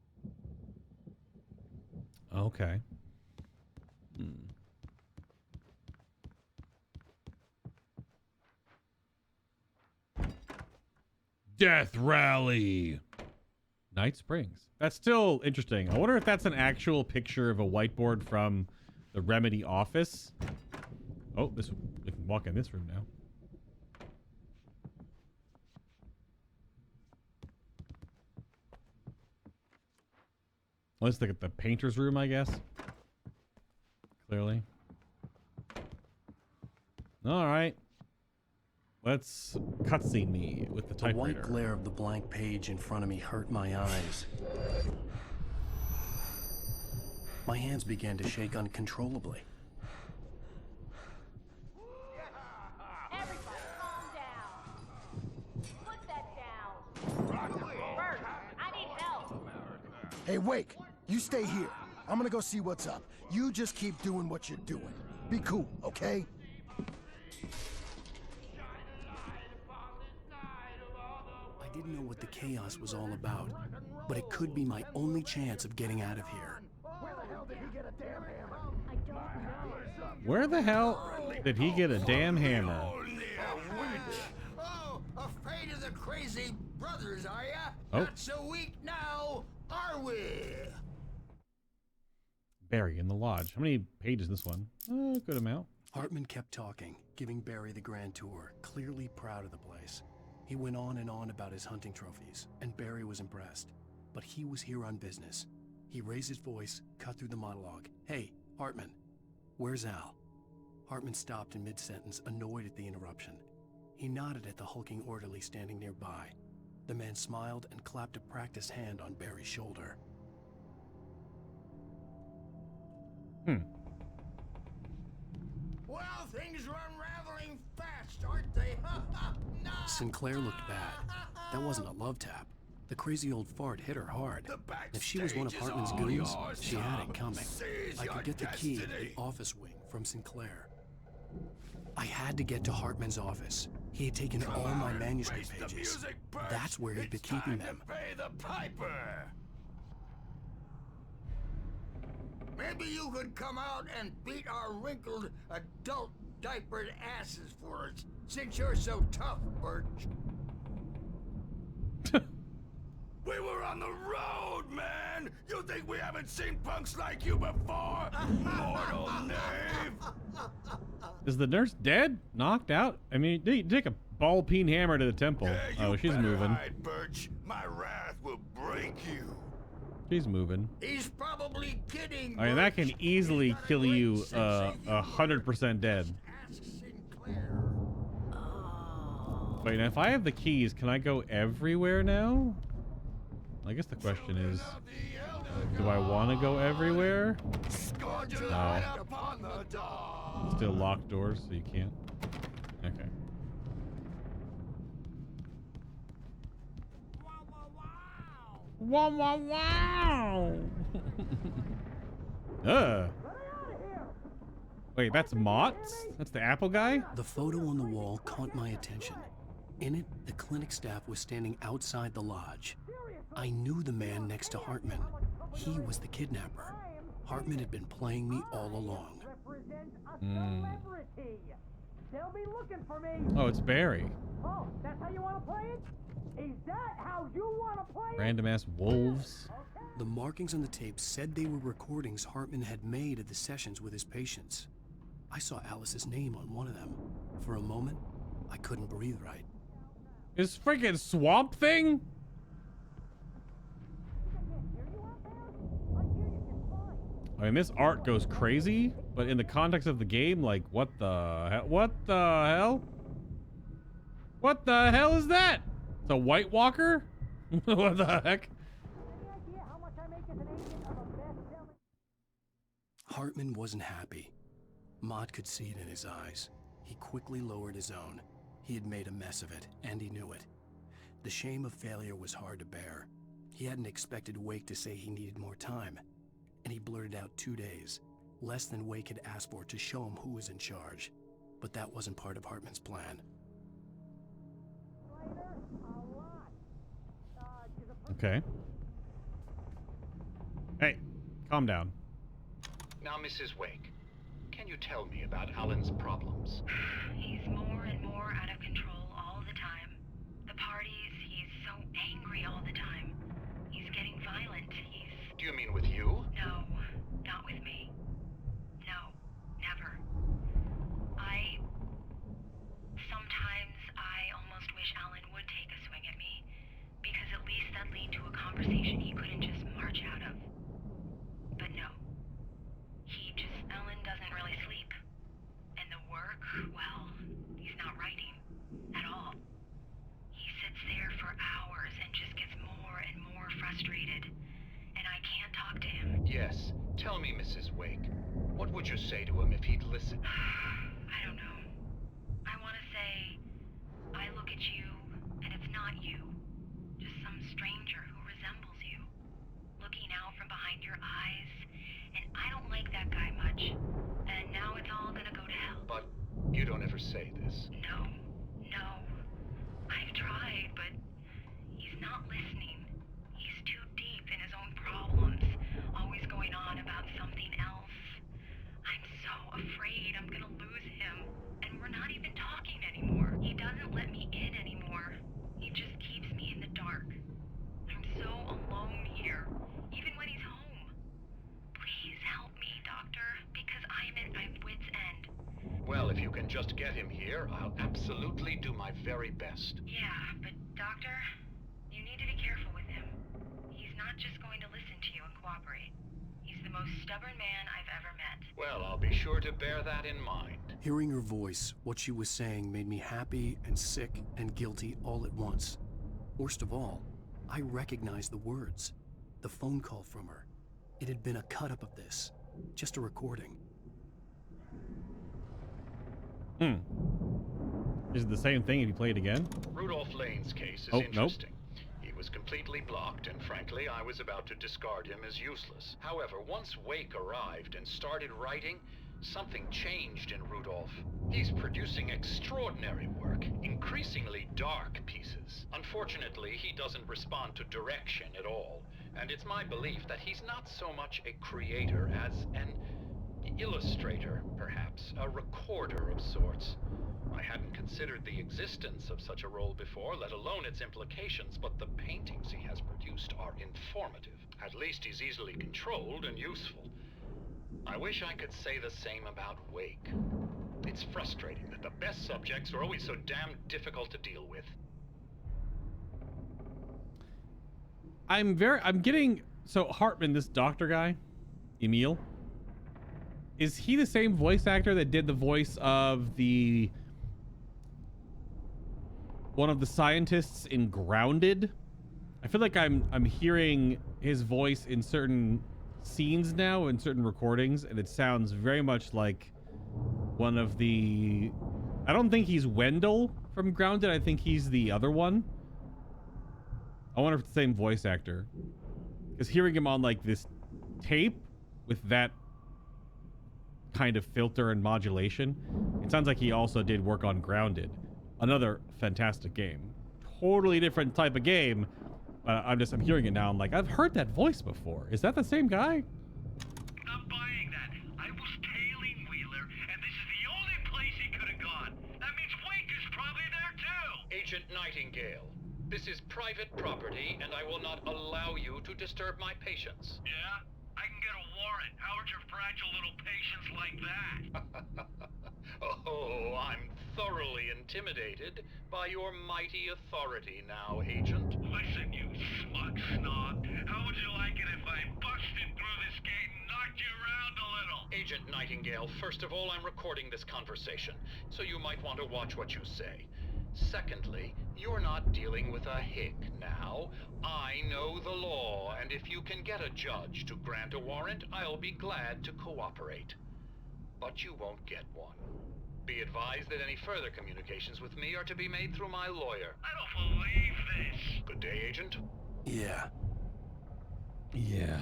Okay. Death Rally! Night Springs. That's still interesting. I wonder if that's an actual picture of a whiteboard from the Remedy office. Oh, we can walk in this room now. Let's look at the painter's room, I guess. Clearly. All right. Let's cutscene me with the typewriter. The white glare of the blank page in front of me hurt my eyes. My hands began to shake uncontrollably. Everybody calm down. Put that down. Bert, I need help. Hey, Wake, you stay here. I'm gonna go see what's up. You just keep doing what you're doing. Be cool, okay? I didn't know what the chaos was all about, but it could be my only chance of getting out of here. Where the hell did he get a damn hammer? Oh, afraid of the crazy brothers, are ya? Oh. Not so weak now, are we? Barry in the lodge. How many pages this one? Good amount. Hartman kept talking, giving Barry the grand tour, clearly proud of the place. He went on and on about his hunting trophies, and Barry was impressed. But he was here on business. He raised his voice, cut through the monologue. Hey, Hartman, where's Al? Hartman stopped in mid-sentence, annoyed at the interruption. He nodded at the hulking orderly standing nearby. The man smiled and clapped a practiced hand on Barry's shoulder. Well, things are unraveling fast, aren't they? No. Sinclair looked bad. That wasn't a love tap. The crazy old fart hit her hard. If she was one of Hartman's goons, she had it coming. I could get the key to the office wing from Sinclair. I had to get to Hartman's office. He had taken all my manuscript pages. That's where he'd been keeping them. Pay the piper. Maybe you could come out and beat our wrinkled adult diapered asses for us, since you're so tough, Birch. We were on the road, man! You think we haven't seen punks like you before? Mortal knave! Is the nurse dead? Knocked out? I mean, you take a ball-peen hammer to the temple. Oh, she's moving. Hide, Birch. My wrath will break you. She's moving. He's probably kidding. I mean, that can easily kill you 100% dead. Wait, now if I have the keys, can I go everywhere now? I guess the question is... Do I want to go everywhere? No. upon the dawn. Still locked doors, so you can't. Okay. Wow, wow, wow! Wait, that's Mott's? That's the Apple guy? The photo on the wall caught my attention. In it, the clinic staff was standing outside the lodge. I knew the man next to Hartman. He was the kidnapper. Hartman had been playing me all along. They'll be looking for me. Oh, it's Barry. Oh, that's how you want to play it? Is that how you want to play it? Random ass wolves. The markings on the tape said they were recordings Hartman had made at the sessions with his patients. I saw Alice's name on one of them. For a moment, I couldn't breathe right. This freaking swamp thing? I mean, this art goes crazy, but in the context of the game, like, what the hell? What the hell? What the hell is that? It's a White Walker? What the heck? Hartman wasn't happy. Mott could see it in his eyes. He quickly lowered his own. He had made a mess of it, and he knew it. The shame of failure was hard to bear. He hadn't expected Wake to say he needed more time, and he blurted out 2 days, less than Wake had asked for to show him who was in charge. But that wasn't part of Hartman's plan. Okay. Hey, calm down. Now, Mrs. Wake, can you tell me about Alan's problems? He's more and more out of control all the time. The parties, he's so angry all the time. He's getting violent. Do you mean with you? No, not with me. No, never. Sometimes I almost wish Alan would take a swing at me, because at least that'd lead to a conversation he couldn't just march out of. But no. Alan doesn't really sleep. And the work, well, he's not writing at all. He sits there for hours and just gets more and more frustrated. And I can't talk to him. Yes. Tell me, Mrs. Wake, what would you say to him if he'd listen? I don't know. I want to say, I look at you, and it's not you. Just some stranger who resembles you. Looking out from behind your eyes. And I don't like that guy much. And now it's all gonna go to hell. But you don't ever say this. No. I've tried, but he's not listening. He's too deep in his own problems, always going on about something else. I'm so afraid I'm gonna lose him. And we're not even talking anymore. He doesn't let me in anymore. He just keeps me in the dark. I'm so alone here, even when he's home. Please help me, Doctor, because I'm at my wit's end. Well, if you can just get him here, I'll absolutely do my very best. Yeah, but Doctor, you need to be careful with him. He's not just going to listen to you and cooperate. He's the most stubborn man I've ever met. Well, I'll be sure to bear that in mind. Hearing her voice, what she was saying made me happy and sick and guilty all at once. Worst of all, I recognized the words. The phone call from her. It had been a cut-up of this. Just a recording. Is it the same thing if you play it again? Rudolph Lane's case is interesting. He was completely blocked, and frankly, I was about to discard him as useless. However, once Wake arrived and started writing, something changed in Rudolph. He's producing extraordinary work, increasingly dark pieces. Unfortunately, he doesn't respond to direction at all, and it's my belief that he's not so much a creator as an illustrator, perhaps, a recorder of sorts. I hadn't considered the existence of such a role before, let alone its implications, but the paintings he has produced are informative. At least he's easily controlled and useful. I wish I could say the same about Wake. It's frustrating that the best subjects are always so damn difficult to deal with. So Hartman, this doctor guy, Emil, is he the same voice actor that did the voice of one of the scientists in Grounded? I feel like I'm hearing his voice in certain scenes now, in certain recordings, and it sounds very much like one of the... I don't think he's Wendell from Grounded. I think he's the other one. I wonder if it's the same voice actor. Because hearing him on like this tape with that kind of filter and modulation, it sounds like he also did work on Grounded. Another fantastic game. Totally different type of game. I'm hearing it now. I'm like, I've heard that voice before. Is that the same guy? I'm buying that. I was tailing Wheeler, and this is the only place he could have gone. That means Wake is probably there too. Agent Nightingale, this is private property, and I will not allow you to disturb my patients. Yeah? I can get a warrant. How would your fragile little patients like that? Oh, I'm thoroughly intimidated by your mighty authority now, Agent. Listen, you smug snob. How would you like it if I busted through this gate and knocked you around a little? Agent Nightingale, first of all, I'm recording this conversation, so you might want to watch what you say. Secondly, you're not dealing with a hick now. I know the law, and if you can get a judge to grant a warrant, I'll be glad to cooperate. But you won't get one. Be advised that any further communications with me are to be made through my lawyer. I don't believe this. Good day, Agent. Yeah. Yeah.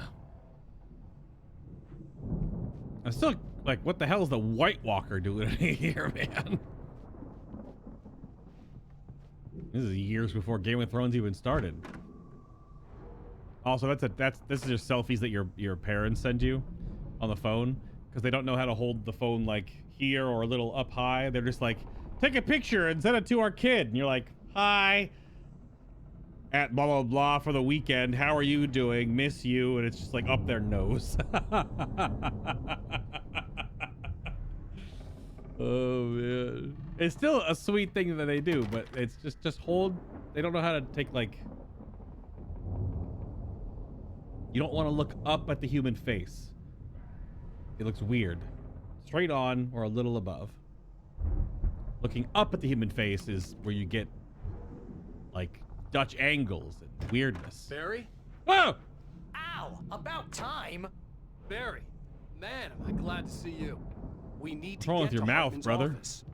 I'm still like, what the hell is the White Walker doing here, man? This is years before Game of Thrones even started. Also, this is just selfies that your parents send you on the phone because they don't know how to hold the phone like here or a little up high. They're just like, take a picture and send it to our kid, and you're like, hi, at blah blah blah for the weekend. How are you doing? Miss you, and it's just like up their nose. Oh man, it's still a sweet thing that they do, but it's just hold. They don't know how to take like. You don't want to look up at the human face. It looks weird. Straight on or a little above. Looking up at the human face is where you get like Dutch angles and weirdness. Barry? Oh! Ow! About time! Barry, man, am I glad to see you. We need to What's wrong get with your to mouth, Hartman's brother? office.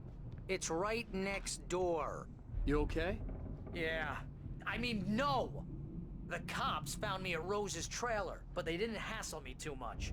It's right next door. You okay? Yeah. I mean, no! The cops found me at Rose's trailer, but they didn't hassle me too much.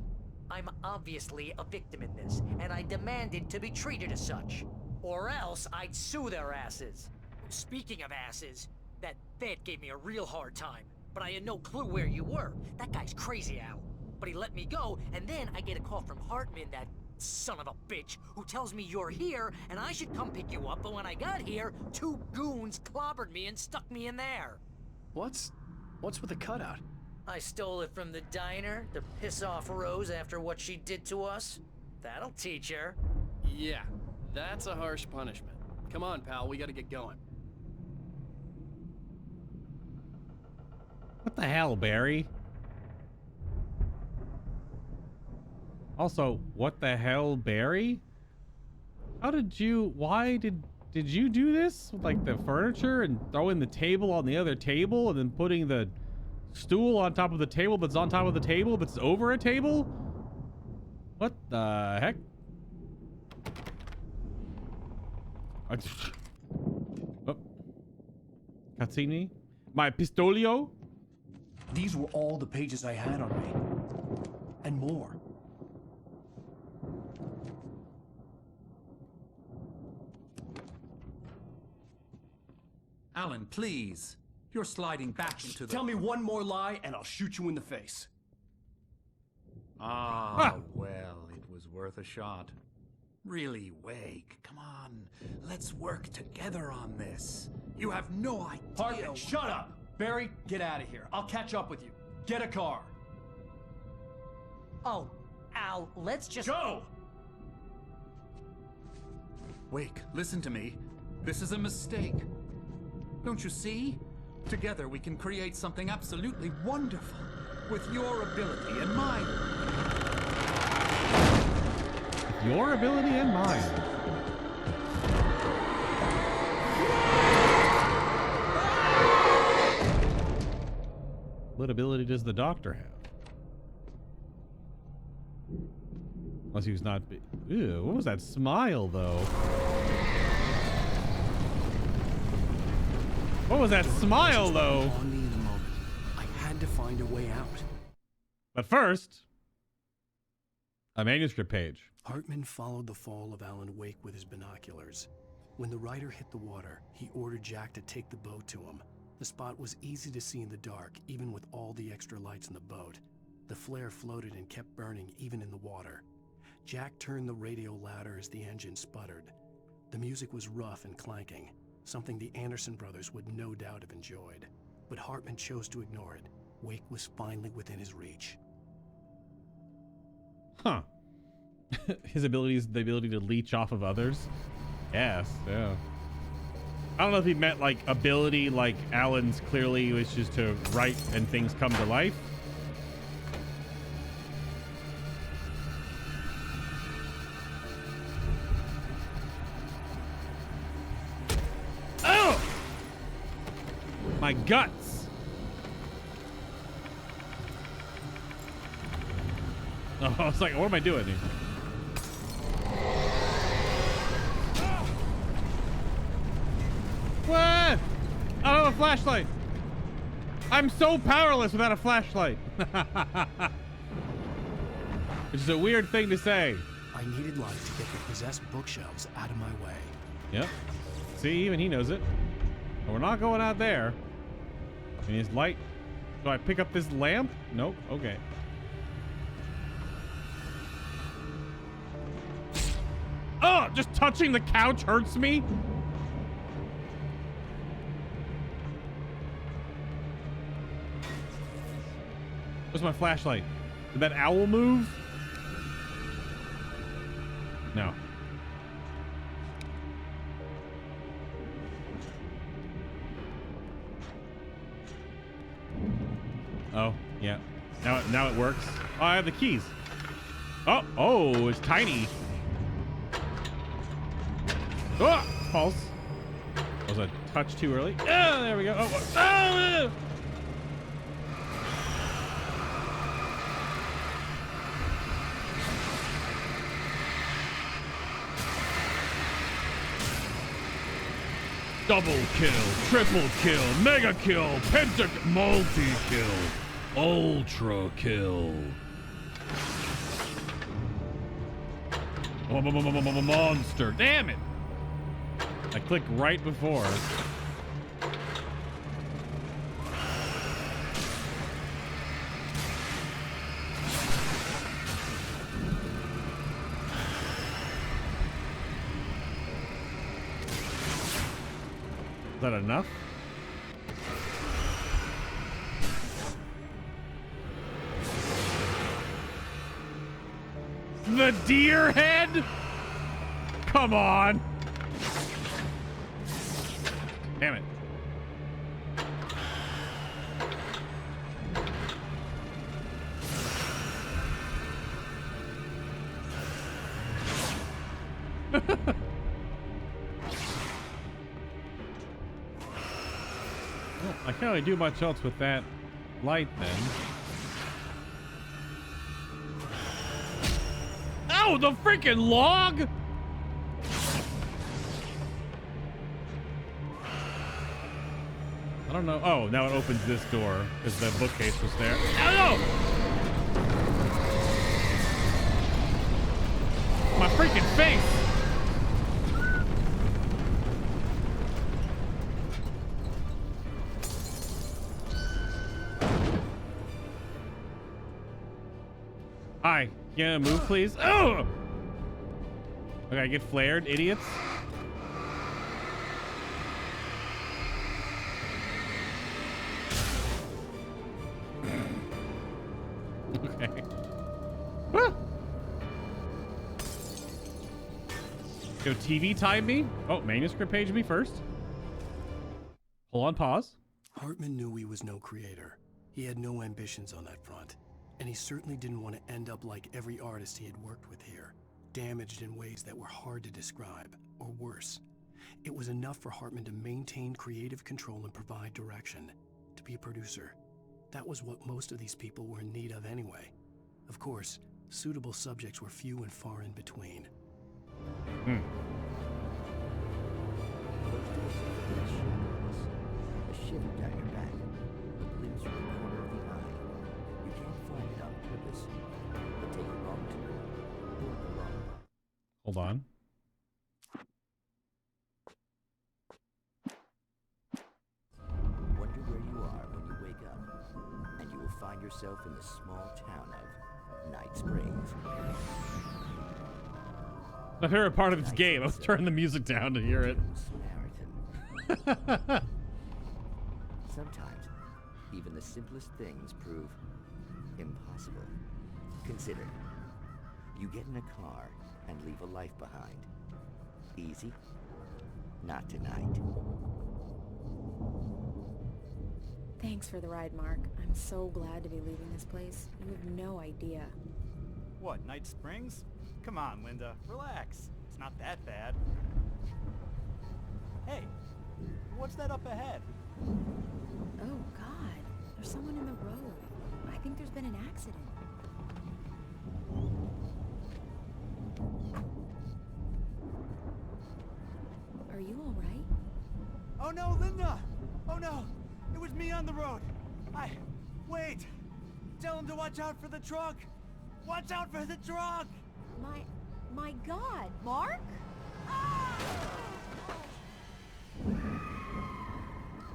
I'm obviously a victim in this, and I demanded to be treated as such. Or else I'd sue their asses. Speaking of asses, that vet gave me a real hard time, but I had no clue where you were. That guy's crazy, Al. But he let me go, and then I get a call from Hartman, that son of a bitch, who tells me you're here, and I should come pick you up, but when I got here, 2 goons clobbered me and stuck me in there. What's with the cutout? I stole it from the diner to piss off Rose after what she did to us. That'll teach her. Yeah, that's a harsh punishment. Come on, pal, we gotta get going. What the hell, Barry? Also, what the hell, Barry? Why did you do this with like the furniture and throwing the table on the other table and then putting the stool on top of the table that's on top of the table that's over a table? What the heck? Oh. Cazzini? My pistolio? These were all the pages I had on me. And more. Alan, please. You're sliding back into the... Tell me one more lie and I'll shoot you in the face. Well, it was worth a shot. Really, Wake, come on. Let's work together on this. You have no idea... Hartman, shut up! Barry, get out of here. I'll catch up with you. Get a car. Oh, Al, let's just... Go! Wake, listen to me. This is a mistake. Don't you see? Together we can create something absolutely wonderful. With your ability and mine. Your ability and mine. What ability does the Doctor have? Unless he was not... Ew, what was that smile, though? What was that smile, though? On me in a moment. I had to find a way out. But first, a manuscript page. Hartman followed the fall of Alan Wake with his binoculars. When the rider hit the water, he ordered Jack to take the boat to him. The spot was easy to see in the dark, even with all the extra lights in the boat. The flare floated and kept burning even in the water. Jack turned the radio louder as the engine sputtered. The music was rough and clanking, something the Anderson brothers would no doubt have enjoyed. But Hartman chose to ignore it. Wake was finally within his reach. Huh. His ability is the ability to leech off of others? Yes, yeah. I don't know if he meant like ability like Alan's clearly, which is to write and things come to life. Oh! My guts! Oh, I was like, what am I doing here? What? I don't have a flashlight. I'm so powerless without a flashlight. Which is a weird thing to say. I needed light to get the possessed bookshelves out of my way. Yep. See, even he knows it. But we're not going out there. And his light. Do I pick up this lamp? Nope. Okay. Oh, just touching the couch hurts me. Where's my flashlight? Did that owl move? No. Oh, yeah. Now it works. Oh, I have the keys. Oh, it's tiny. Oh, false. Was a touch too early. Oh, there we go. Oh. Double kill, triple kill, mega kill, multi-kill, ultra kill. Monster, damn it. I clicked right before. Is that enough? The deer head? Come on. Damn it. Well, I can't really do much else with that light then. Ow, the freaking log! I don't know. Oh, now it opens this door because the bookcase was there. Oh, no! My freaking face! Hi, can you move, please? Oh! Okay, I get flared, idiots. Okay. Ah! Go TV time me? Oh, manuscript page me first. Hold on, pause. Hartman knew he was no creator. He had no ambitions on that front. And he certainly didn't want to end up like every artist he had worked with here, damaged in ways that were hard to describe, or worse. It was enough for Hartman to maintain creative control and provide direction, to be a producer. That was what most of these people were in need of anyway. Of course, suitable subjects were few and far in between. Hmm. A shiver down your back, a glimpse from the corner of the eye. You can't find it on purpose, but take a wrong turn, or the wrong one. Hold on. Wonder where you are when you wake up, and you will find yourself in the small town of Night Springs. My favorite part of this game. I was turning the music down to hear it. Sometimes, even the simplest things prove impossible. Consider, you get in a car and leave a life behind. Easy? Not tonight. Thanks for the ride, Mark. I'm so glad to be leaving this place. You have no idea. What, Night Springs? Come on, Linda. Relax. It's not that bad. Hey, what's that up ahead? Oh, God. There's someone in the road. I think there's been an accident. Are you all right? Oh no, Linda! Oh no! It was me on the road! Wait! Tell him to watch out for the truck! Watch out for the truck! My God, Mark?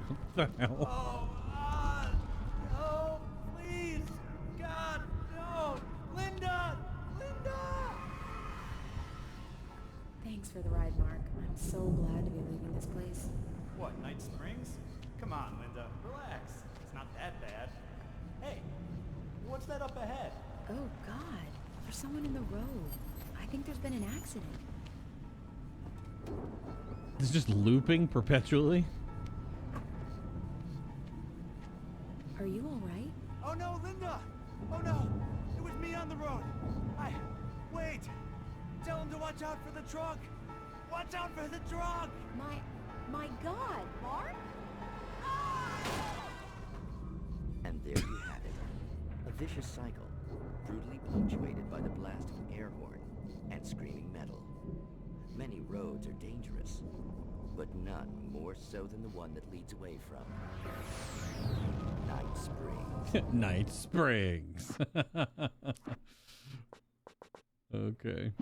What the hell? Oh, please! God, no! Linda! Linda! Thanks for the ride, Mark. I'm so glad to be leaving this place. What, Night Springs? Come on, Linda. Relax. It's not that bad. Hey, what's that up ahead? Oh, God. There's someone in the road. I think there's been an accident. This is just looping perpetually. Are you all right? Oh no, Linda! Oh no! It was me on the road! Wait! Tell him to watch out for the truck! Watch out for the truck! My God, Mark? And there you have it. A vicious cycle, brutally punctuated by the blast of an air horn and screaming metal. Many roads are dangerous, but none more so than the one that leads away from Night Springs. Night Springs. Okay.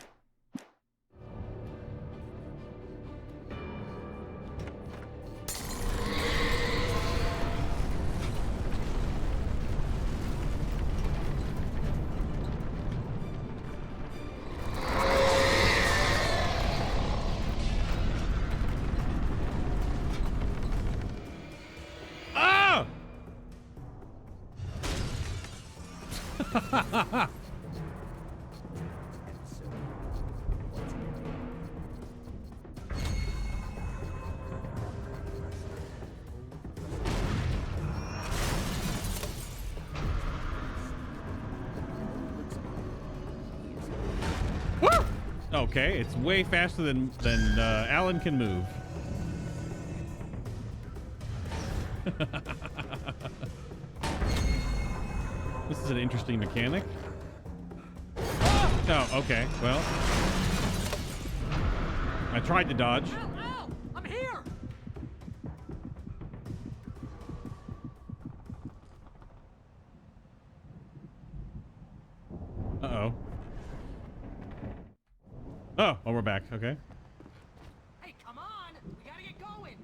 Okay, it's way faster than Alan can move. This is an interesting mechanic. Oh, okay. Well, I tried to dodge. Ow! I'm here! Uh-oh. Oh, we're back. Okay. Hey, come on! We gotta get going!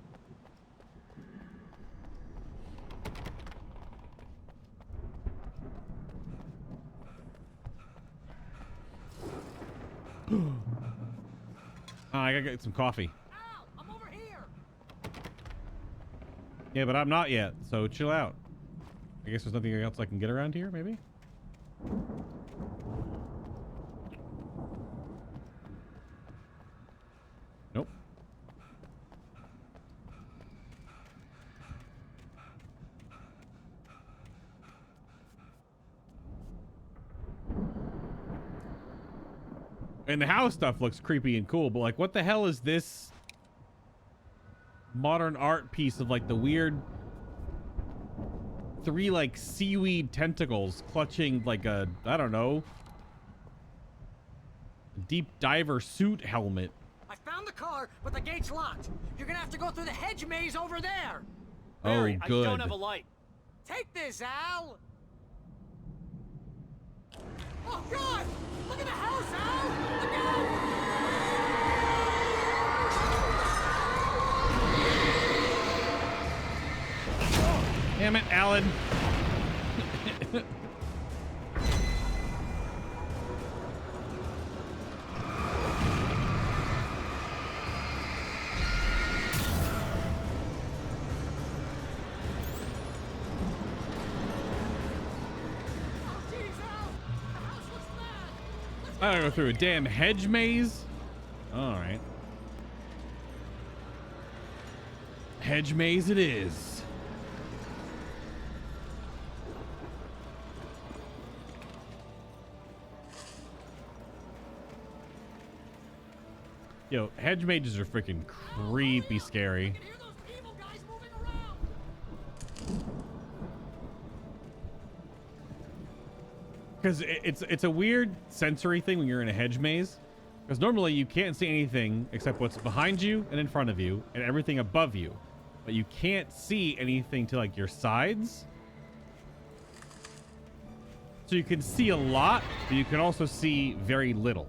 I gotta get some coffee. Ow! I'm over here! Yeah, but I'm not yet, so chill out. I guess there's nothing else I can get around here, maybe? Nope. And the house stuff looks creepy and cool, but like, what the hell is this modern art piece of like the weird 3 like seaweed tentacles clutching like a, I don't know, deep diver suit helmet. I found the car, but the gate's locked. You're gonna have to go through the hedge maze over there. Barry, I good. don't have a light. Take this, Al. Oh God! Look at the house, Al! Look out! Damn it, Alan. I don't go through a damn hedge maze. All right. Hedge maze it is. Yo, hedge mazes are freaking creepy scary. Because it's a weird sensory thing when you're in a hedge maze. Because normally you can't see anything except what's behind you and in front of you and everything above you. But you can't see anything to like your sides. So you can see a lot, but you can also see very little.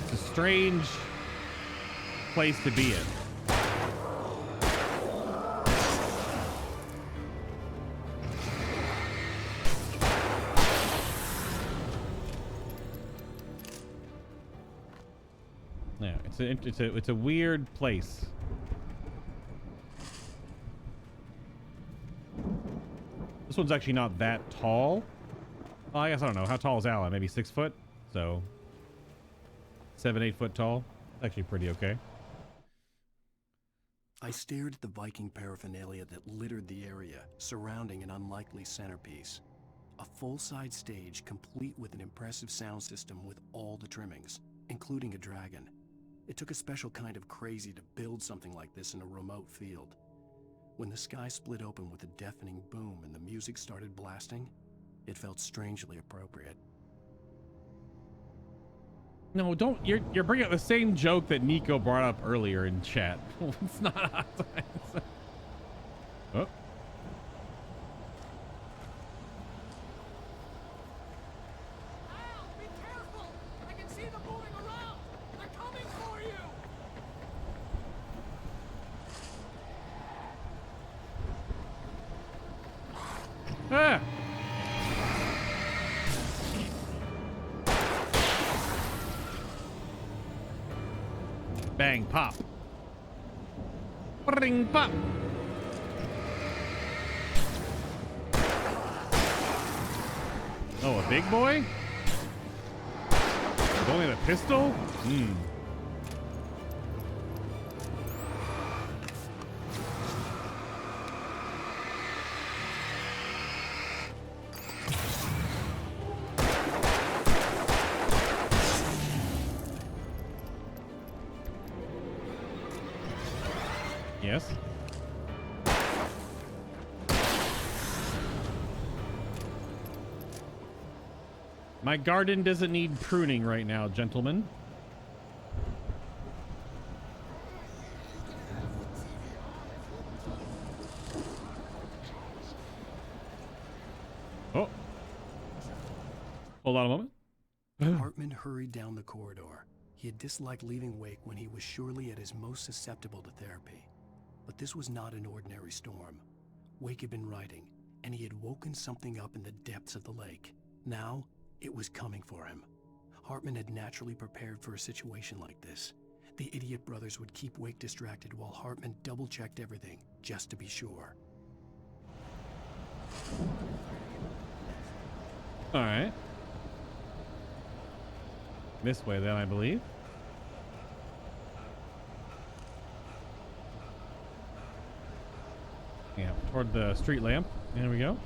It's a strange place to be in. Yeah, it's a weird place. This one's actually not that tall. Well, I guess I don't know. How tall is Alan? Maybe 6 foot? So 7-8 foot tall. Actually pretty okay. I stared at the Viking paraphernalia that littered the area, surrounding an unlikely centerpiece. A full-size stage complete with an impressive sound system with all the trimmings, including a dragon. It took a special kind of crazy to build something like this in a remote field. When the sky split open with a deafening boom and the music started blasting, it felt strangely appropriate. No, don't. You're bringing up the same joke that Nico brought up earlier in chat. It's not hot times. Oh. Al, be careful! I can see them moving around. They're coming for you. Ah. Bang, pop. Ring, pop. Oh, a big boy? With only a pistol? Hmm. Yes. My garden doesn't need pruning right now, gentlemen. Oh. Hold on a moment. Hartman hurried down the corridor. He had disliked leaving Wake when he was surely at his most susceptible to therapy. But this was not an ordinary storm. Wake had been writing, and he had woken something up in the depths of the lake. Now, it was coming for him. Hartman had naturally prepared for a situation like this. The idiot brothers would keep Wake distracted while Hartman double-checked everything, just to be sure. All right. This way, then, I believe. Yeah, toward the street lamp. There we go.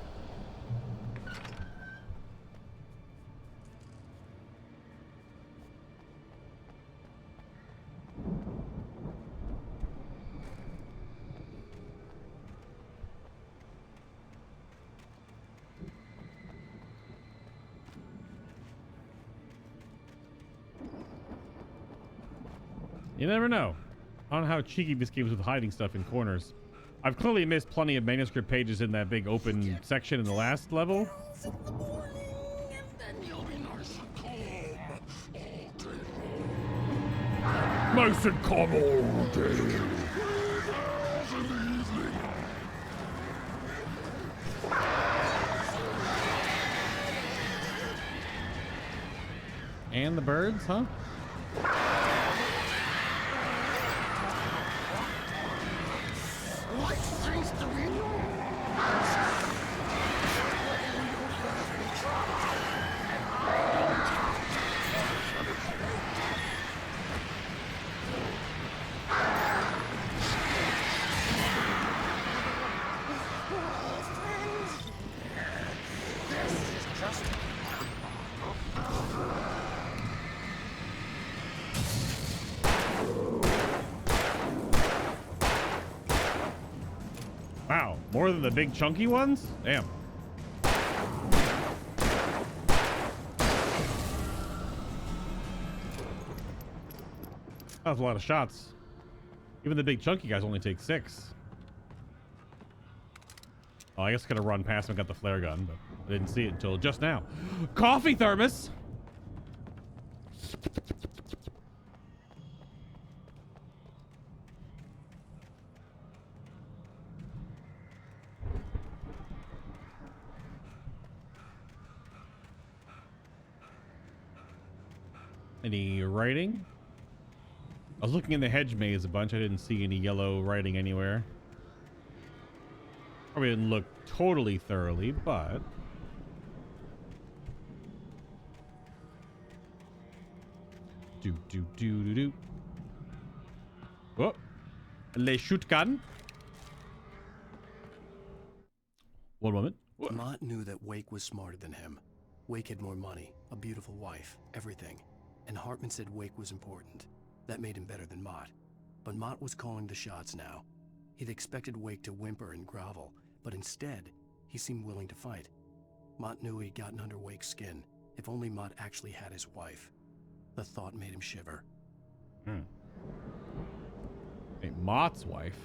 You never know. I don't know how cheeky this game is with hiding stuff in corners. I've clearly missed plenty of manuscript pages in that big open section in the last level. Nice and calm all day. And the birds, huh? Wow, more than the big chunky ones? Damn. That's a lot of shots. Even the big chunky guys only take 6. Oh, I guess I could have run past him and got the flare gun, but I didn't see it until just now. Coffee thermos! Any writing? I was looking in the hedge maze a bunch. I didn't see any yellow writing anywhere. Probably didn't look totally thoroughly, but... Do. Oh! Le shotgun. One moment. Mott knew that Wake was smarter than him. Wake had more money, a beautiful wife, everything. And Hartman said Wake was important. That made him better than Mott. But Mott was calling the shots now. He'd expected Wake to whimper and grovel, but instead, he seemed willing to fight. Mott knew he'd gotten under Wake's skin. If only Mott actually had his wife. The thought made him shiver. Hey, Mott's wife.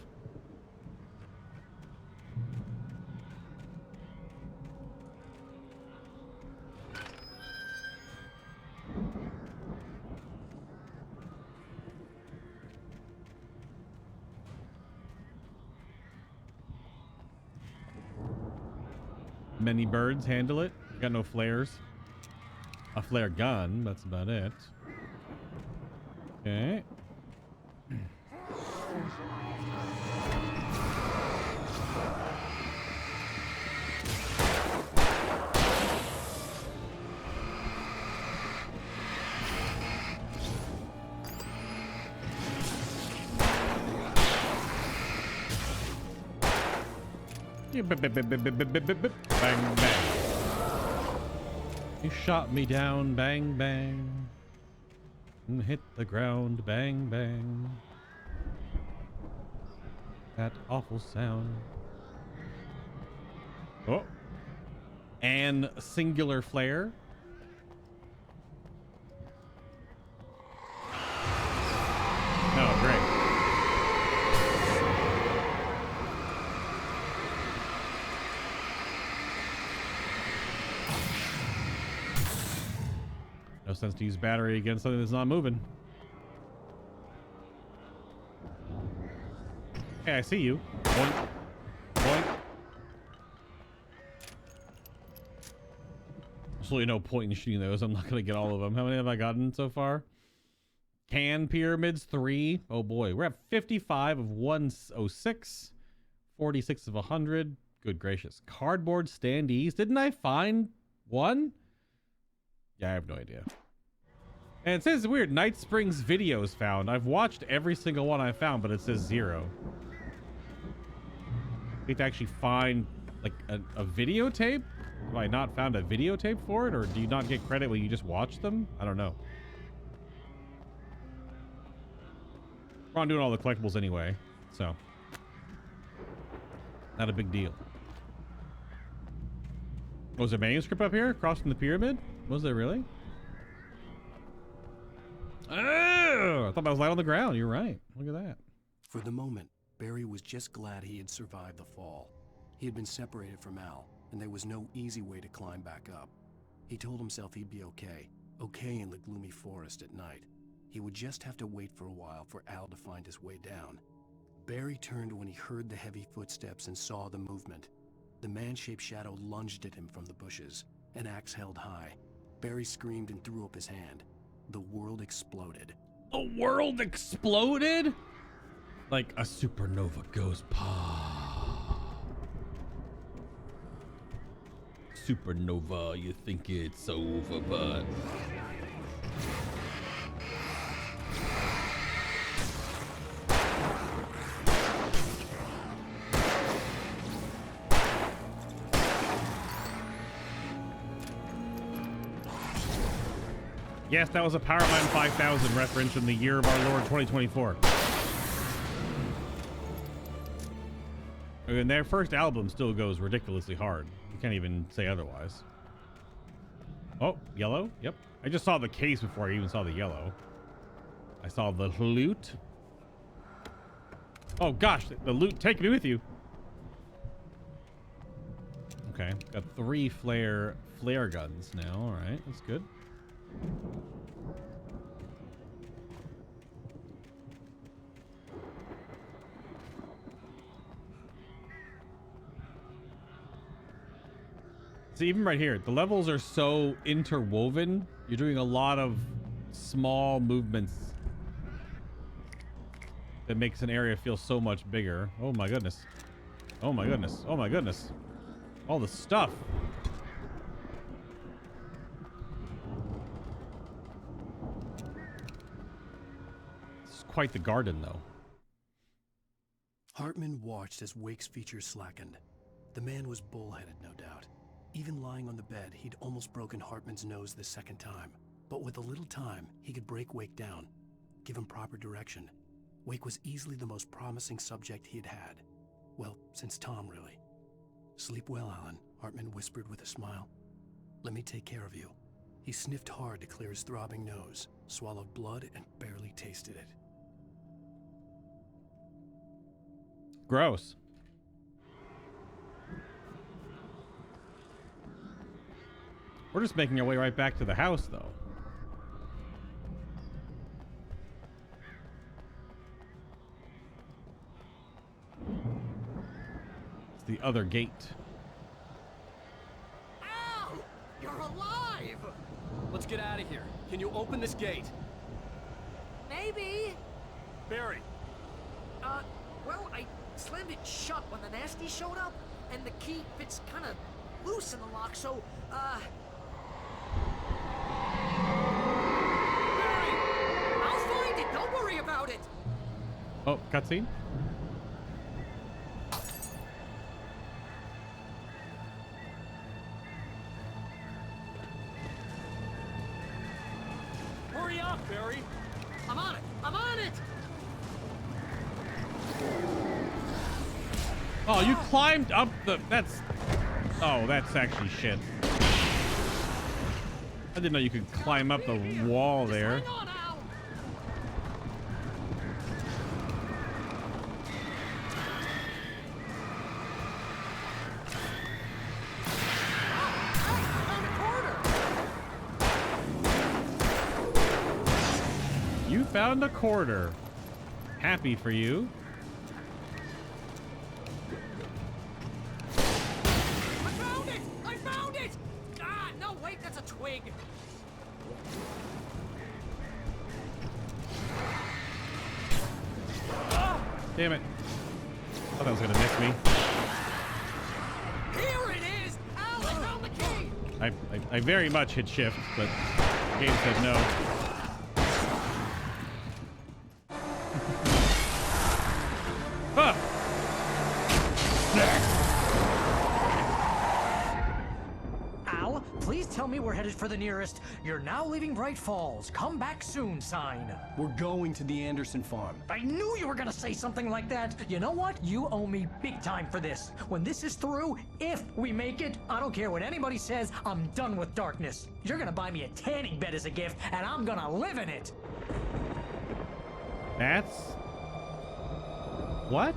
Many birds handle it. Got no flares. A flare gun, that's about it. Okay. Bang, bang. You shot me down, bang, bang. And hit the ground, bang, bang. That awful sound. Oh. And singular flare. Oh, great. No sense to use battery against something that's not moving. Hey, I see you. Boink. Boink. Absolutely no point in shooting those. I'm not going to get all of them. How many have I gotten so far? Can pyramids 3. Oh boy. We're at 55 of 106. 46 of 100. Good gracious. Cardboard standees. Didn't I find one? Yeah, I have no idea. And it says weird. Night Springs videos found. I've watched every single one I found, but it says 0. You have to actually find like a videotape? Have I not found a videotape for it? Or do you not get credit when you just watch them? I don't know. We're on doing all the collectibles anyway, so not a big deal. Was there a manuscript up here crossing the pyramid? Was there really? Ah! I thought I was light on the ground. You're right. Look at that. For the moment, Barry was just glad he had survived the fall. He had been separated from Al, and there was no easy way to climb back up. He told himself he'd be okay in the gloomy forest at night. He would just have to wait for a while for Al to find his way down. Barry turned when he heard the heavy footsteps and saw the movement. The man-shaped shadow lunged at him from the bushes, an axe held high. Barry screamed and threw up his hand. The world exploded. The world exploded? Like a supernova goes pop. Supernova, you think it's over, but... Yes, that was a Powerline 5000 reference from the year of our Lord 2024. And their first album still goes ridiculously hard. You can't even say otherwise. Oh, yellow? Yep. I just saw the case before I even saw the yellow. I saw the loot. Oh gosh, the loot, take me with you. Okay, got 3 flare guns now. All right, that's good. See, even right here, the levels are so interwoven. You're doing a lot of small movements that makes an area feel so much bigger. Oh my goodness. Oh my goodness. Oh my goodness. All the stuff. Quite the garden, though. Hartman watched as Wake's features slackened. The man was bullheaded, no doubt. Even lying on the bed, he'd almost broken Hartman's nose the second time. But with a little time, he could break Wake down, give him proper direction. Wake was easily the most promising subject he had had. Well, since Tom, really. Sleep well, Alan, Hartman whispered with a smile. Let me take care of you. He sniffed hard to clear his throbbing nose, swallowed blood, and barely tasted it. Gross. We're just making our way right back to the house, though. It's the other gate. Al! You're alive! Let's get out of here. Can you open this gate? Maybe. Barry. Well, I slammed it shut when the nasty showed up, and the key fits kind of loose in the lock, so, Barry! I'll find it! Don't worry about it! Oh, cutscene? Hurry up, Barry! I'm on it! I'm on it! Oh, you climbed up the... That's... Oh, that's actually shit. I didn't know you could climb up the wall there. Hang on, Al! You found a quarter. Happy for you. I found it! Ah, no, wait, that's a twig. Damn it. Thought that was gonna miss me. Here it is! Al, I found the key! I very much hit shift, but the game said no. Ah! Al, please tell me we're headed for the nearest "You're now leaving Bright Falls. Come back soon" sign. We're going to the Anderson farm. I knew you were gonna say something like that. You know what? You owe me big time for this. When this is through, if we make it, I don't care what anybody says, I'm done with darkness. You're gonna buy me a tanning bed as a gift, and I'm gonna live in it. Bats? What?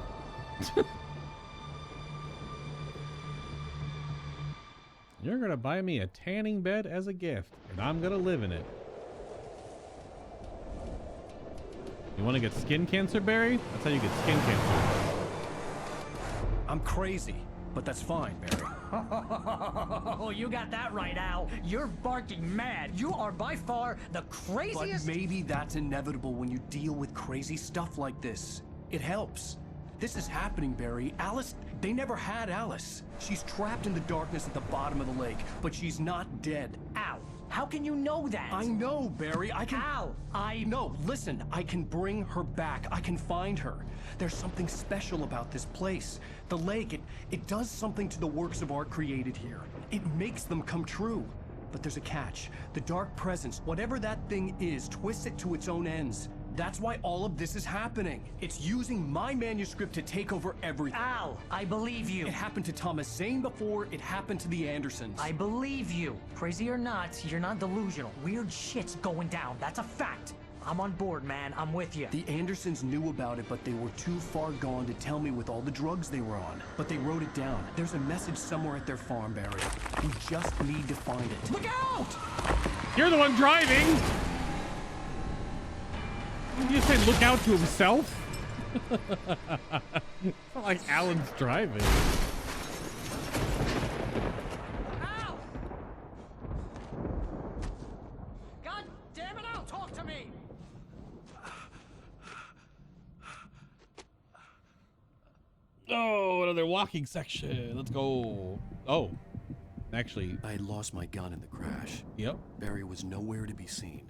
You're gonna buy me a tanning bed as a gift, and I'm gonna live in it. You want to get skin cancer, Barry? That's how you get skin cancer. I'm crazy, but that's fine, Barry. Oh, you got that right, Al. You're barking mad. You are by far the craziest. But maybe that's inevitable when you deal with crazy stuff like this. It helps. This is happening, Barry. Alice, they never had Alice. She's trapped in the darkness at the bottom of the lake, but she's not dead. Al, how can you know that? I know, Barry. I can... Al, No, listen. I can bring her back. I can find her. There's something special about this place. The lake, it does something to the works of art created here. It makes them come true. But there's a catch. The dark presence, whatever that thing is, twists it to its own ends. That's why all of this is happening. It's using my manuscript to take over everything. Al, I believe you. It happened to Thomas Zane before, it happened to the Andersons. I believe you. Crazy or not, you're not delusional. Weird shit's going down. That's a fact. I'm on board, man. I'm with you. The Andersons knew about it, but they were too far gone to tell me with all the drugs they were on. But they wrote it down. There's a message somewhere at their farm, Barry. We just need to find it. Look out! You're the one driving! Did you say look out to himself? It's not like Alan's driving. Al! God damn it, Al, talk to me! Oh, another walking section. Let's go. Oh, actually, I had lost my gun in the crash. Yep. Barry was nowhere to be seen.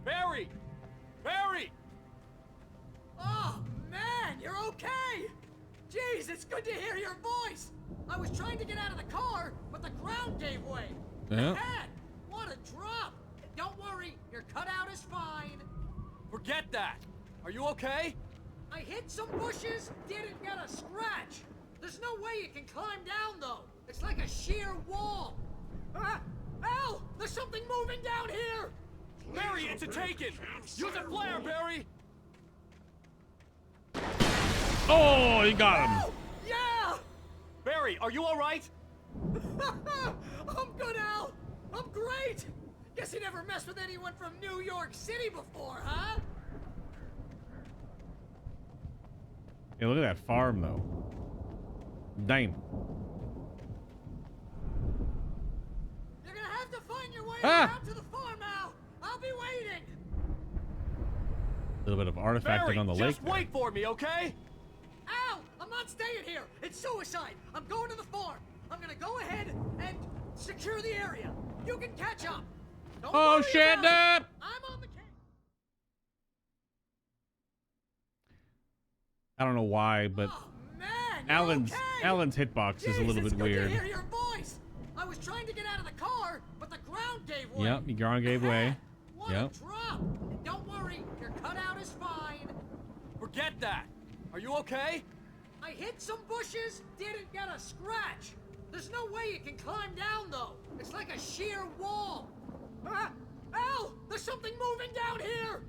Barry! Barry! Oh, man, you're okay! Jeez, it's good to hear your voice! I was trying to get out of the car, but the ground gave way. Yeah. Man, what a drop! Don't worry, your cutout is fine. Forget that! Are you okay? I hit some bushes, didn't get a scratch. There's no way you can climb down, though. It's like a sheer wall. Al, there's something moving down here! Barry, it's a taken! Use a flare, Barry! Oh, you got him. Yeah! Barry, are you alright? I'm good, Al! I'm great! Guess you never messed with anyone from New York City before, huh? Hey, look at that farm, though. Damn. You're gonna have to find your way around to the farm, Al! I'll be waiting! A little bit of artifacting Barry, on the lake. just wait for me, okay? Al! I'm not staying here! It's suicide! I'm going to the farm! I'm gonna go ahead and secure the area! You can catch up! Don't worry shit! about it. I'm on the case! I don't know why, but Alan's hitbox is a little bit weird. Good to hear your voice. I was trying to get out of the car, but the ground gave way. Yep, the ground gave way. What Yep. a drop! Don't worry, your cutout is fine. Forget that! Are you okay? I hit some bushes, didn't get a scratch. There's no way you can climb down, though. It's like a sheer wall. Al, there's something moving down here.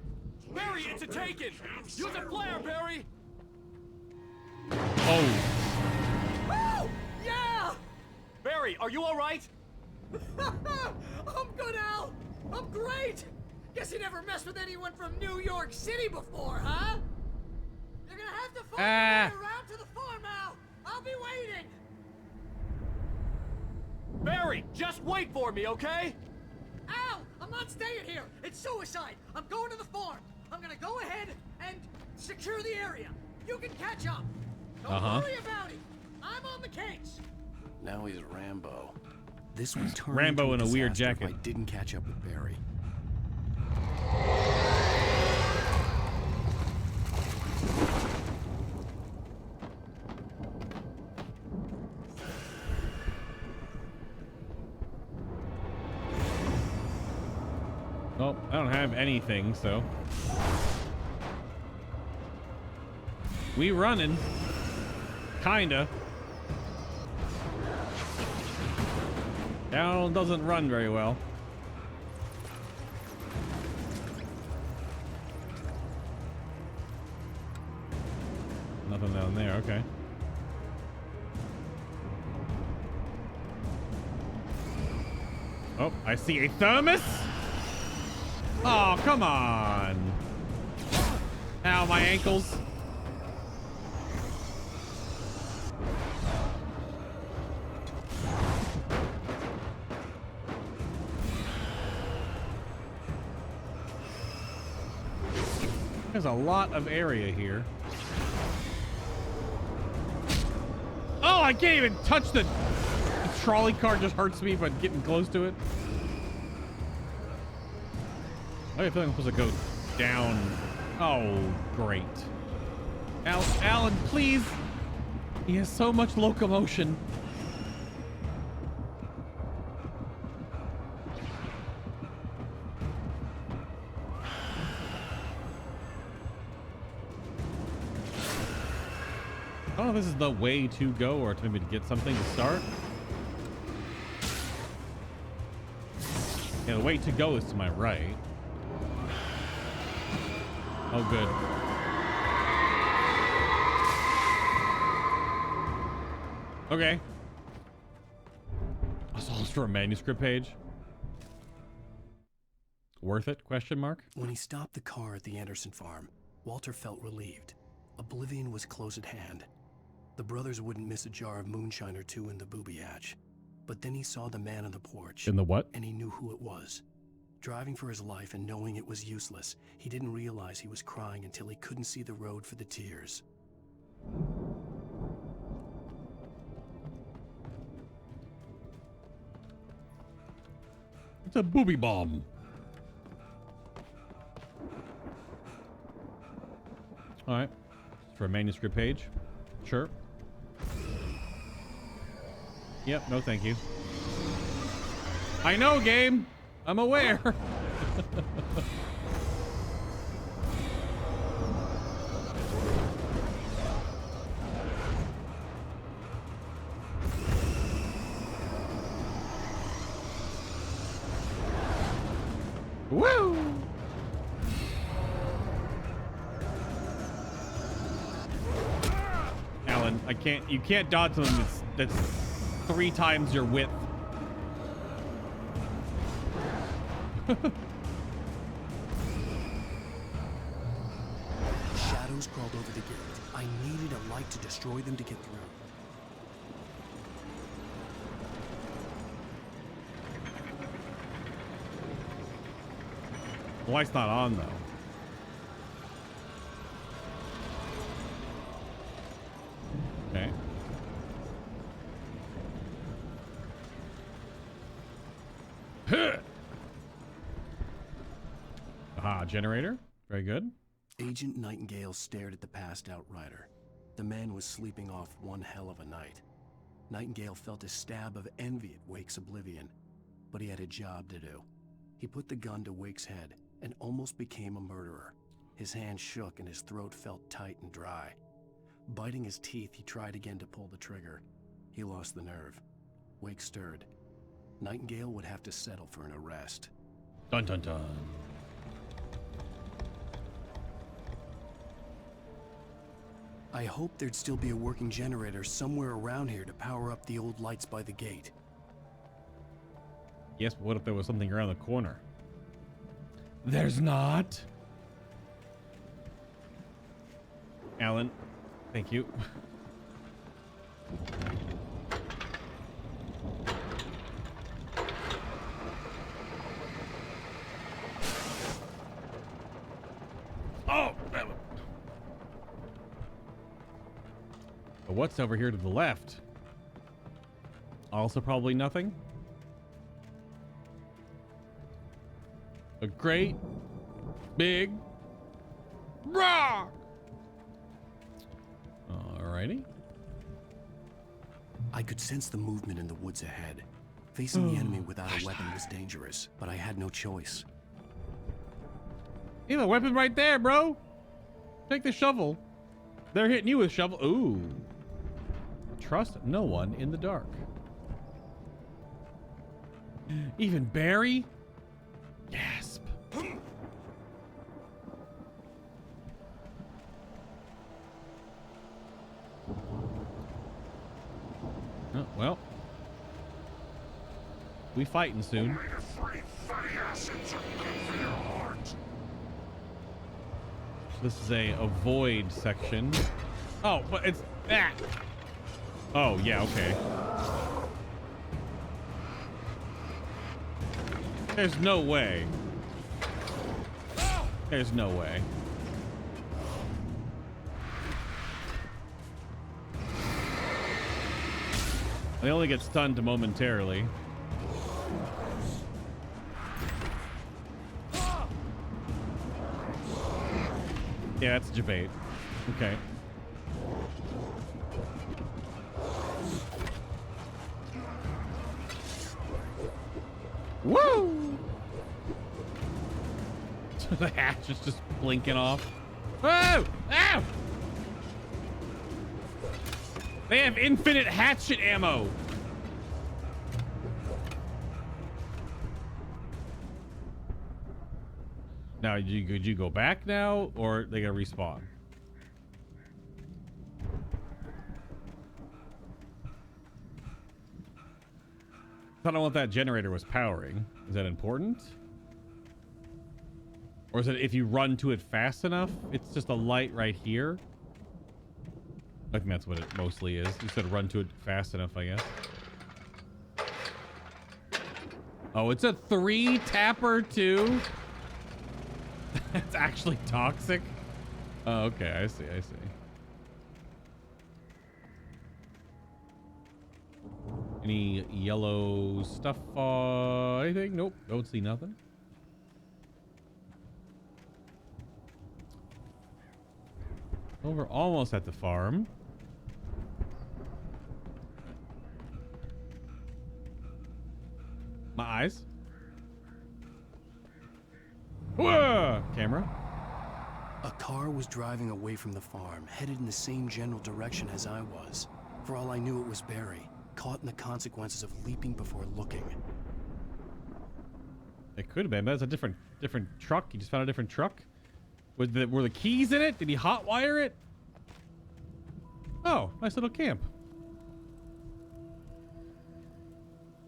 Barry, it's a taken! Use a flare, Barry! Oh. Oh, yeah! Barry, are you alright? I'm good, Al. I'm great. Guess you never messed with anyone from New York City before, huh? You're gonna have to find your way around to the farm, Al. I'll be waiting. Barry, just wait for me, okay? Al, I'm not staying here. It's suicide. I'm going to the farm. I'm gonna go ahead and secure the area. You can catch up. Don't worry about it. I'm on the case. Now he's Rambo. This would turn Rambo into in a weird disaster jacket. if I didn't catch up with Barry. Oh, I don't have anything, so. We running. Kinda. Down doesn't run very well. Nothing down there, okay. Oh, I see a thermos. Oh, come on. Ow, my ankles. There's a lot of area here. Oh, I can't even touch the trolley car. Just hurts me by getting close to it. I feel like I'm supposed to go down. Oh, great. Alan, please. He has so much locomotion. I don't know if this is the way to go or to maybe to get something to start. Yeah, the way to go is to my right. Oh, good. Okay. That's all for a manuscript page. Worth it? Question mark. When he stopped the car at the Anderson farm, Walter felt relieved. Oblivion was close at hand. The brothers wouldn't miss a jar of moonshine or two in the booby hatch. But then he saw the man on the porch. In the what? And he knew who it was. Driving for his life and knowing it was useless, he didn't realize he was crying until he couldn't see the road for the tears. It's a booby bomb. All right. For a manuscript page. Sure. Yep, no thank you. I know, game. I'm aware. Woo! Alan, you can't dodge something that's 3 times your width. Shadows crawled over the gate. I needed a light to destroy them to get through. The light's not on, though. Okay. Aha, generator. Very good. Agent Nightingale stared at the passed-out rider. The man was sleeping off one hell of a night. Nightingale felt a stab of envy at Wake's oblivion, but he had a job to do. He put the gun to Wake's head and almost became a murderer. His hand shook and his throat felt tight and dry. Biting his teeth, he tried again to pull the trigger. He lost the nerve. Wake stirred. Nightingale would have to settle for an arrest. Dun dun dun. I hoped there'd still be a working generator somewhere around here to power up the old lights by the gate. Yes, but what if there was something around the corner? There's not. Alan, thank you. Oh! But what's over here to the left? Also probably nothing. A great big rock. Alrighty. I could sense the movement in the woods ahead. Facing the enemy without a weapon was dangerous, but I had no choice. You have a weapon right there, bro. Take the shovel. They're hitting you with shovel. Ooh. Trust no one in the dark. Even Barry? Gasp. Oh, well. We fighting soon. This is a avoid section. Oh, but it's that. Oh, yeah, okay. There's no way. There's no way. They only get stunned momentarily. Yeah, that's a debate. Okay. Woo! The hatch is just blinking off. Whoa! Ow! They have infinite hatchet ammo. Now, could you go back now, or they gonna respawn? I don't know what that generator was powering. Is that important? Or is it if you run to it fast enough? It's just a light right here. I think that's what it mostly is. You said run to it fast enough, I guess. Oh, it's a 3-tapper too? It's actually toxic? Oh, okay. I see. I see. Any yellow stuff? Anything? Nope. Don't see nothing. Well, we're almost at the farm. My eyes. Whoa! Camera. A car was driving away from the farm, headed in the same general direction as I was. For all I knew, it was Barry, caught in the consequences of leaping before looking. It could have been, but it's a different truck. You just found a different truck. Were the keys in it? Did he hotwire it? Oh, nice little camp.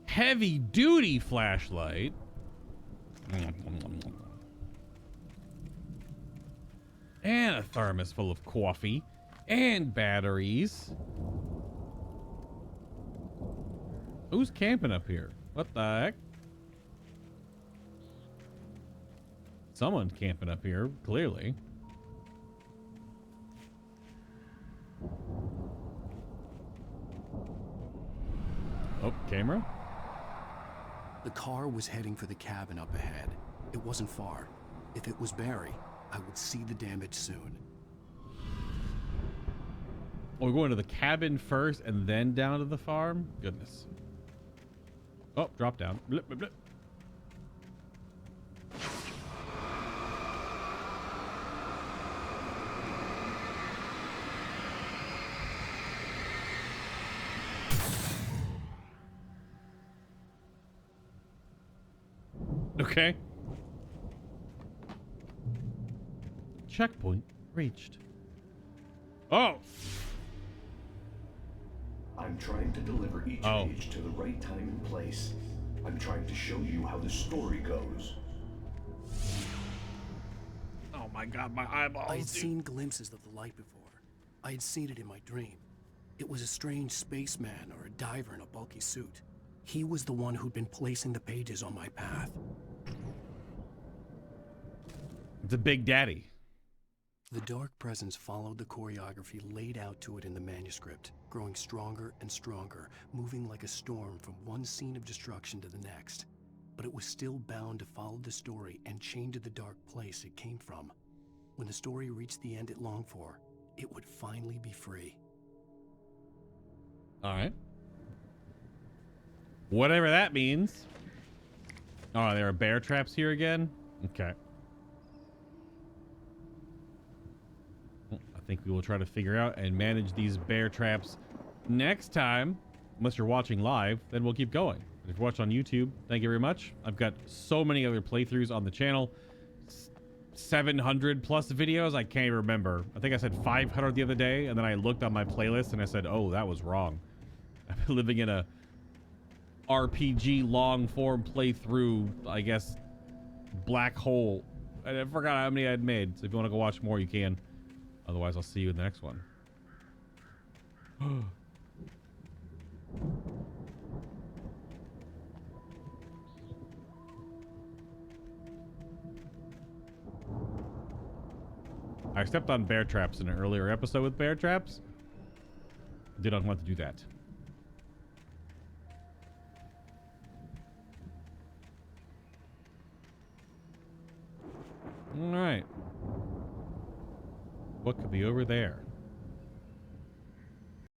Heavy duty flashlight. And a thermos full of coffee and batteries. Who's camping up here? What the heck? Someone camping up here, clearly. Oh, camera. The car was heading for the cabin up ahead. It wasn't far. If it was Barry, I would see the damage soon. Oh, we're going to the cabin first and then down to the farm? Goodness. Oh, drop down. Blip, blip, blip. Okay. Checkpoint reached. Oh! I'm trying to deliver each page to the right time and place. I'm trying to show you how the story goes. Oh my god, my eyeballs. I had seen glimpses of the light before. I had seen it in my dream. It was a strange spaceman or a diver in a bulky suit. He was the one who'd been placing the pages on my path. It's a big daddy. The dark presence followed the choreography laid out to it in the manuscript, growing stronger and stronger, moving like a storm from one scene of destruction to the next. But it was still bound to follow the story and chained to the dark place it came from. When the story reached the end it longed for, it would finally be free. All right. Whatever that means. Oh, there are bear traps here again? Okay. I think we will try to figure out and manage these bear traps next time. Unless you're watching live, then we'll keep going. If you're watching on YouTube, thank you very much. I've got so many other playthroughs on the channel. 700 plus videos. I can't even remember. I think I said 500 the other day, and then I looked on my playlist and I said, oh, that was wrong. I've been living in a RPG long form playthrough, I guess, black hole. I forgot how many I'd made. So if you want to go watch more, you can. Otherwise, I'll see you in the next one. I stepped on bear traps in an earlier episode with bear traps. Did not want to do that. All right. What could be over there?